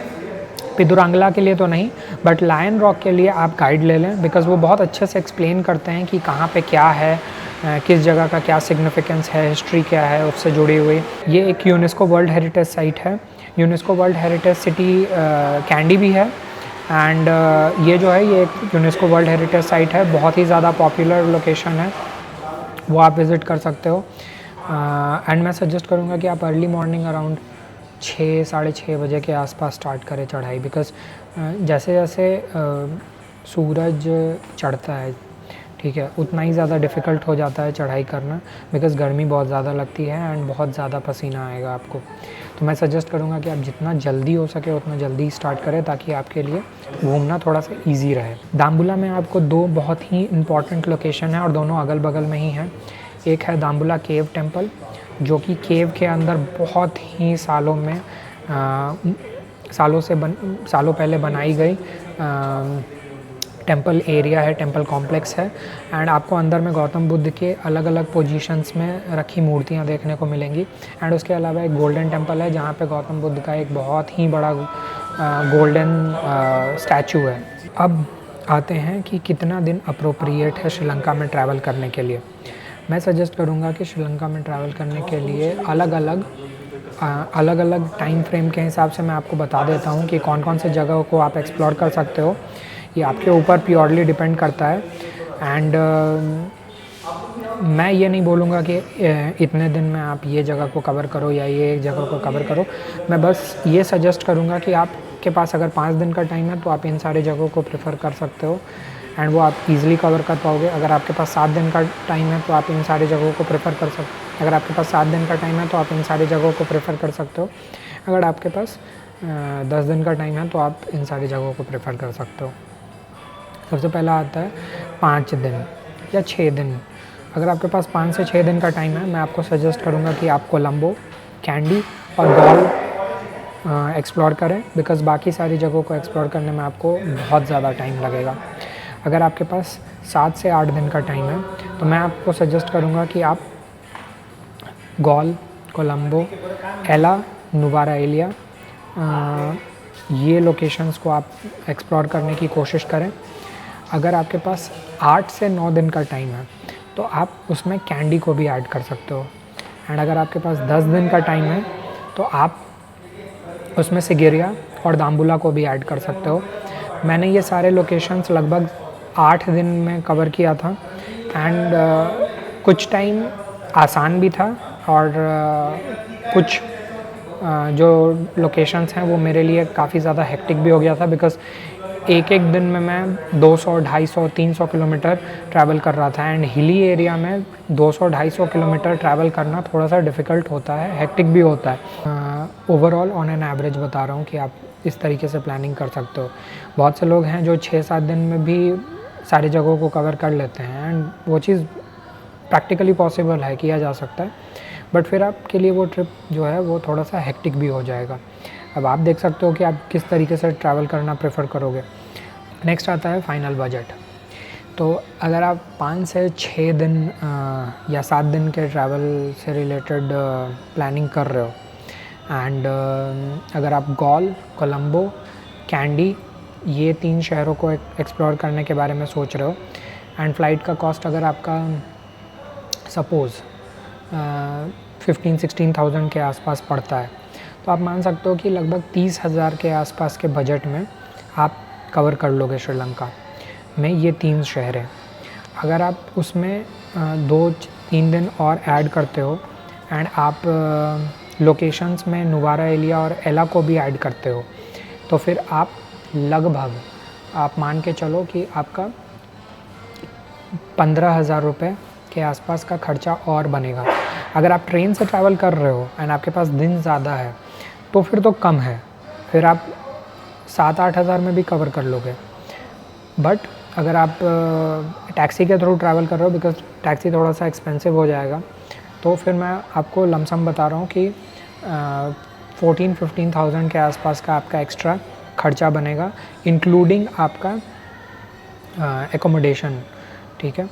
पिदुरांगला के लिए तो नहीं, बट लायन रॉक के लिए आप गाइड ले लें, बिकॉज़ वो बहुत अच्छे से एक्सप्लेन करते हैं कि कहाँ पे क्या है, किस जगह का क्या सिग्निफिकेंस है, हिस्ट्री क्या है उससे जुड़ी हुई। ये एक यूनेस्को वर्ल्ड हेरिटेज साइट है। UNESCO world heritage city candy भी है, एंड ये जो है ये एक यूनेस्को वर्ल्ड हेरिटेज साइट है, बहुत ही ज़्यादा पॉपुलर लोकेशन है, वो आप विज़िट कर सकते हो। एंड मैं सजेस्ट करूँगा कि आप अर्ली मॉर्निंग अराउंड 6 साढ़े 6 बजे के आसपास स्टार्ट करें चढ़ाई, बिकॉज़ जैसे जैसे सूरज चढ़ता है, ठीक है, उतना ही ज़्यादा डिफ़िकल्ट हो जाता है चढ़ाई करना, बिकॉज़ गर्मी बहुत ज़्यादा लगती है एंड बहुत ज़्यादा पसीना आएगा आपको। तो मैं सजेस्ट करूँगा कि आप जितना जल्दी हो सके उतना जल्दी स्टार्ट करें, ताकि आपके लिए घूमना थोड़ा सा ईजी रहे। दाम्बुला में आपको 2 बहुत ही इम्पॉर्टेंट लोकेशन है और दोनों अगल बगल में ही हैं। एक है दाम्बुला केव टेम्पल, जो कि केव के अंदर बहुत ही सालों पहले बनाई गई टेंपल एरिया है, टेंपल कॉम्प्लेक्स है। एंड आपको अंदर में गौतम बुद्ध के अलग अलग पोजीशंस में रखी मूर्तियां देखने को मिलेंगी। एंड उसके अलावा एक गोल्डन टेंपल है, जहां पे गौतम बुद्ध का एक बहुत ही बड़ा गोल्डन स्टैचू है। अब आते हैं कि कितना दिन अप्रोप्रिएट है श्रीलंका में ट्रैवल करने के लिए। मैं सजेस्ट करूंगा कि श्रीलंका में ट्रैवल करने के लिए अलग अलग टाइम फ्रेम के हिसाब से मैं आपको बता देता हूं कि कौन कौन से जगह को आप एक्सप्लोर कर सकते हो। ये आपके ऊपर प्योरली डिपेंड करता है। एंड मैं ये नहीं बोलूँगा कि इतने दिन में आप ये जगह को कवर करो या ये जगह को कवर करो। मैं बस ये सजेस्ट करूँगा कि आपके पास अगर 5 दिन का टाइम है तो आप इन सारे जगहों को प्रेफर कर सकते हो, एंड वो आप इजीली कवर कर पाओगे। अगर आपके पास 7 दिन का टाइम है तो आप इन सारी जगहों को प्रेफर कर सकते अगर आपके पास 7 दिन का टाइम है तो आप इन सारी जगहों को प्रेफर कर सकते हो। अगर आपके पास 10 दिन का टाइम है तो आप इन सारी जगहों को प्रेफर कर सकते हो। सबसे पहला आता है 5 दिन या 6 दिन। अगर आपके पास 5 से 6 दिन का टाइम है, मैं आपको सजेस्ट करूँगा कि आप कोलंबो, कैंडी और गॉल एक्सप्लोर करें, बिकॉज़ बाकी सारी जगहों को एक्सप्लोर करने में आपको बहुत ज़्यादा टाइम लगेगा। अगर आपके पास 7 से 8 दिन का टाइम है तो मैं आपको सजेस्ट करूँगा कि आप गॉल, कोलंबो, एला, नुवारा एलिया ये लोकेशंस को आप एक्सप्लोर करने की कोशिश करें। अगर आपके पास 8 से 9 दिन का टाइम है तो आप उसमें कैंडी को भी ऐड कर सकते हो। एंड अगर आपके पास 10 दिन का टाइम है तो आप उसमें सिगिरिया और दाम्बुला को भी ऐड कर सकते हो। मैंने ये सारे लोकेशंस लगभग 8 दिन में कवर किया था। एंड कुछ टाइम आसान भी था और कुछ जो लोकेशंस हैं वो मेरे लिए काफ़ी ज़्यादा हेक्टिक भी हो गया था, बिकॉज़ एक दिन में मैं 200, 250, 300 किलोमीटर ट्रैवल कर रहा था। एंड हिली एरिया में 200, 250 किलोमीटर ट्रैवल करना थोड़ा सा डिफ़िकल्ट होता है, हेक्टिक भी होता है। ओवरऑल ऑन एन एवरेज बता रहा हूँ कि आप इस तरीके से प्लानिंग कर सकते हो। बहुत से लोग हैं जो 6-7 दिन में भी सारी जगहों को कवर कर लेते हैं, एंड वो चीज़ प्रैक्टिकली पॉसिबल है, किया जा सकता है, बट फिर आपके लिए वो ट्रिप जो है वो थोड़ा सा हेक्टिक भी हो जाएगा। अब आप देख सकते हो कि आप किस तरीके से ट्रैवल करना प्रेफर करोगे। नेक्स्ट आता है फाइनल बजट। तो अगर आप 5 से 6 दिन या 7 दिन के ट्रैवल से रिलेटेड प्लानिंग कर रहे हो, एंड अगर आप गॉल, कोलंबो, कैंडी ये 3 शहरों को एक्सप्लोर करने के बारे में सोच रहे हो, एंड फ़्लाइट का कॉस्ट अगर आपका सपोज़ 15-16,000 के आसपास पड़ता है, तो आप मान सकते हो कि लगभग 30,000 के आसपास के बजट में आप कवर कर लोगे श्रीलंका में ये 3 शहर हैं। अगर आप उसमें 2-3 दिन और ऐड करते हो एंड आप लोकेशंस में नुवारा एलिया और एला को भी ऐड करते हो, तो फिर आप लगभग आप मान के चलो कि आपका 15,000 रुपये के आसपास का खर्चा और बनेगा। अगर आप ट्रेन से ट्रैवल कर रहे हो एंड आपके पास दिन ज़्यादा है तो फिर तो कम है, फिर आप 7-8 हज़ार में भी कवर कर लोगे। बट अगर आप टैक्सी के थ्रू ट्रैवल कर रहे हो, बिकॉज टैक्सी थोड़ा सा एक्सपेंसिव हो जाएगा, तो फिर मैं आपको लमसम बता रहा हूँ कि 14-15,000 के आसपास का आपका एक्स्ट्रा खर्चा बनेगा, इंक्लूडिंग आपका एकोमोडेशन, ठीक है।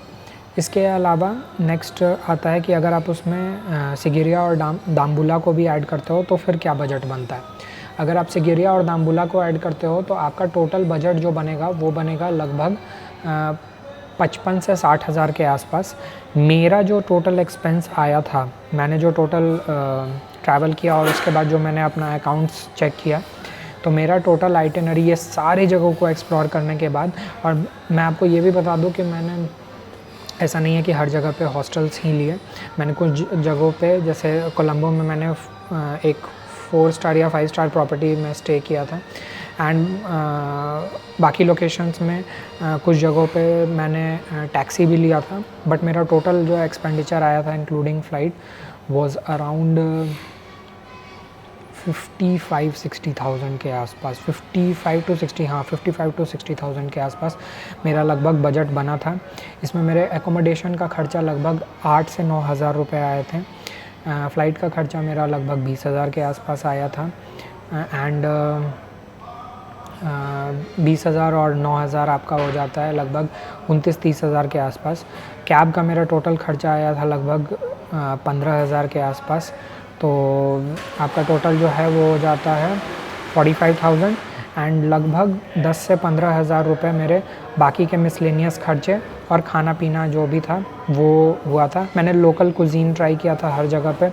इसके अलावा नेक्स्ट आता है कि अगर आप उसमें सिगिरिया और दाम्बुला को भी ऐड करते हो तो फिर क्या बजट बनता है। अगर आप सिगिरिया और दाम्बुला को ऐड करते हो तो आपका टोटल बजट जो बनेगा वो बनेगा लगभग 55 से 60 हज़ार के आसपास। मेरा जो टोटल एक्सपेंस आया था, मैंने जो टोटल ट्रैवल किया और उसके बाद जो मैंने अपना अकाउंट्स चेक किया, तो मेरा टोटल आइटिनरी ये सारी जगहों को एक्सप्लोर करने के बाद, और मैं आपको ये भी बता दूं कि मैंने ऐसा नहीं है कि हर जगह पे हॉस्टल्स ही लिए। मैंने कुछ जगहों पे, जैसे कोलंबो में मैंने एक 4 स्टार या 5 स्टार प्रॉपर्टी में स्टे किया था, एंड बाकी लोकेशंस में कुछ जगहों पे मैंने टैक्सी भी लिया था। बट मेरा टोटल जो एक्सपेंडिचर आया था इंक्लूडिंग फ़्लाइट वाज अराउंड 55-60,000 के आसपास, 55 टू 60, हाँ 55 टू 60,000 के आसपास मेरा लगभग बजट बना था। इसमें मेरे एकोमोडेशन का ख़र्चा लगभग 8 से 9 हज़ार रुपये आए थे। फ़्लाइट का ख़र्चा मेरा लगभग 20,000 के आसपास आया था, एंड 20,000 और 9,000 आपका हो जाता है लगभग 29-30 हज़ार के आसपास। कैब का मेरा टोटल ख़र्चा आया था लगभग 15,000 के आसपास। तो आपका टोटल जो है वो हो जाता है 45,000, एंड लगभग 10 से 15 हज़ार रुपये मेरे बाकी के मिसलेनियस खर्चे और खाना पीना जो भी था वो हुआ था। मैंने लोकल कुजीन ट्राई किया था हर जगह पे,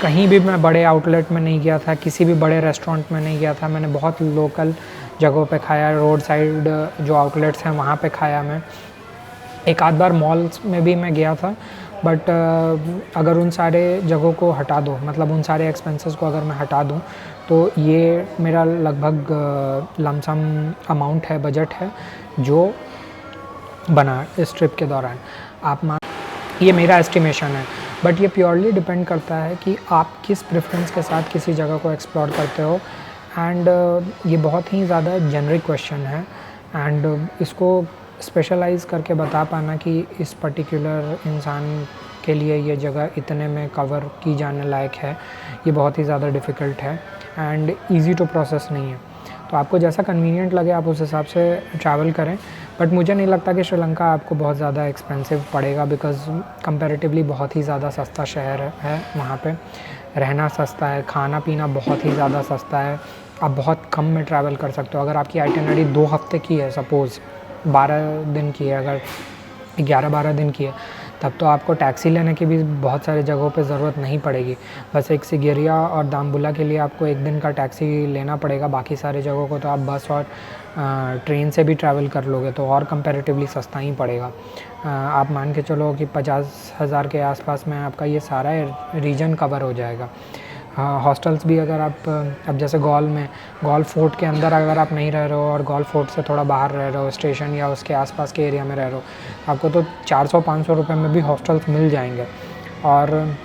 कहीं भी मैं बड़े आउटलेट में नहीं गया था, किसी भी बड़े रेस्टोरेंट में नहीं गया था। मैंने बहुत लोकल जगहों पे खाया, रोड साइड जो आउटलेट्स हैं वहाँ पे खाया। मैं एक आध बार मॉल्स में भी मैं गया था, बट अगर उन सारे जगहों को हटा दो, मतलब उन सारे एक्सपेंसेस को अगर मैं हटा दूं, तो ये मेरा लगभग लमसम अमाउंट है, बजट है जो बना इस ट्रिप के दौरान। आप मान, ये मेरा एस्टिमेशन है, बट ये प्योरली डिपेंड करता है कि आप किस प्रेफरेंस के साथ किसी जगह को एक्सप्लोर करते हो। एंड ये बहुत ही ज़्यादा जेनरिक क्वेश्चन है, एंड इसको स्पेशलाइज़ करके बता पाना कि इस पर्टिकुलर इंसान के लिए ये जगह इतने में कवर की जाने लायक है, ये बहुत ही ज़्यादा डिफ़िकल्ट है एंड इजी टू प्रोसेस नहीं है। तो आपको जैसा कन्वीनियंट लगे आप उस हिसाब से ट्रैवल करें, बट मुझे नहीं लगता कि श्रीलंका आपको बहुत ज़्यादा एक्सपेंसिव पड़ेगा, बिकॉज़ कंपैरेटिवली बहुत ही ज़्यादा सस्ता शहर है। वहाँ पे रहना सस्ता है, खाना पीना बहुत ही ज़्यादा सस्ता है, आप बहुत कम में ट्रैवल कर सकते हो। अगर आपकी आइटिनरी 2 हफ्ते की है, सपोज़ 12 दिन की है, अगर 11-12 दिन की है, तब तो आपको टैक्सी लेने की भी बहुत सारी जगहों पे ज़रूरत नहीं पड़ेगी। बस एक सिगिरिया और दाम्बुला के लिए आपको 1 दिन का टैक्सी लेना पड़ेगा, बाकी सारी जगहों को तो आप बस और ट्रेन से भी ट्रैवल कर लोगे तो और कंपैरेटिवली सस्ता ही पड़ेगा। आप मान के चलो कि 50,000 के आसपास में आपका ये सारा रीजन कवर हो जाएगा। हॉस्टल्स भी अगर आप, अब जैसे गॉल फोर्ट के अंदर अगर आप नहीं रह रहे हो और गॉल फोर्ट से थोड़ा बाहर रह रहे हो, स्टेशन या उसके आसपास के एरिया में रह रहे हो, आपको तो 400-500 रुपये में भी हॉस्टल्स मिल जाएंगे, और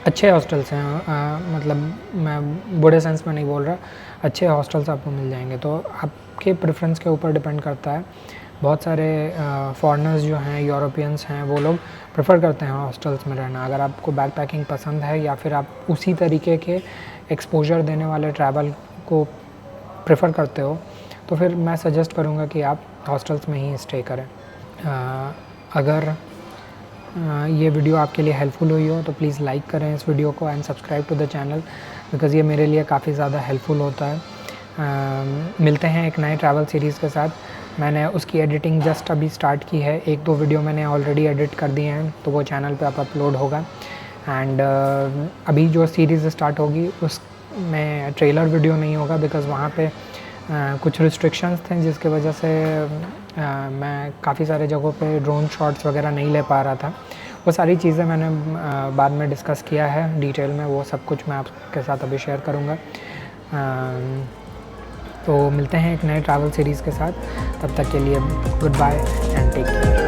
अच्छे हॉस्टल्स हैं। मतलब मैं बुरे सेंस में नहीं बोल रहा, अच्छे हॉस्टल्स आपको मिल जाएंगे। तो आपके प्रेफरेंस के ऊपर डिपेंड करता है। बहुत सारे फॉरेनर्स जो हैं, यूरोपियंस हैं, वो लोग प्रेफर करते हैं हॉस्टल्स में रहना। अगर आपको बैकपैकिंग पसंद है या फिर आप उसी तरीके के एक्सपोजर देने वाले ट्रैवल को प्रेफर करते हो, तो फिर मैं सजेस्ट करूँगा कि आप हॉस्टल्स में ही स्टे करें। अगर ये वीडियो आपके लिए हेल्पफुल हुई हो तो प्लीज़ लाइक करें इस वीडियो को and subscribe to the channel, because ये मेरे लिए काफ़ी ज़्यादा हेल्पफुल होता है। मिलते हैं एक नए ट्रैवल सीरीज़ के साथ। मैंने उसकी एडिटिंग जस्ट अभी स्टार्ट की है, 1-2 वीडियो मैंने ऑलरेडी एडिट कर दिए हैं, तो वो चैनल पे अपलोड होगा। एंड अभी जो सीरीज़ स्टार्ट होगी उसमें ट्रेलर वीडियो नहीं होगा, बिकॉज़ वहाँ पे कुछ रिस्ट्रिक्शंस थे जिसकी वजह से मैं काफ़ी सारे जगहों पे ड्रोन शॉट्स वगैरह नहीं ले पा रहा था। वो सारी चीज़ें मैंने बाद में डिस्कस किया है डिटेल में, वो सब कुछ मैं आपके साथ अभी शेयर करूँगा। तो मिलते हैं एक नए ट्रैवल सीरीज़ के साथ, तब तक के लिए goodbye and take care.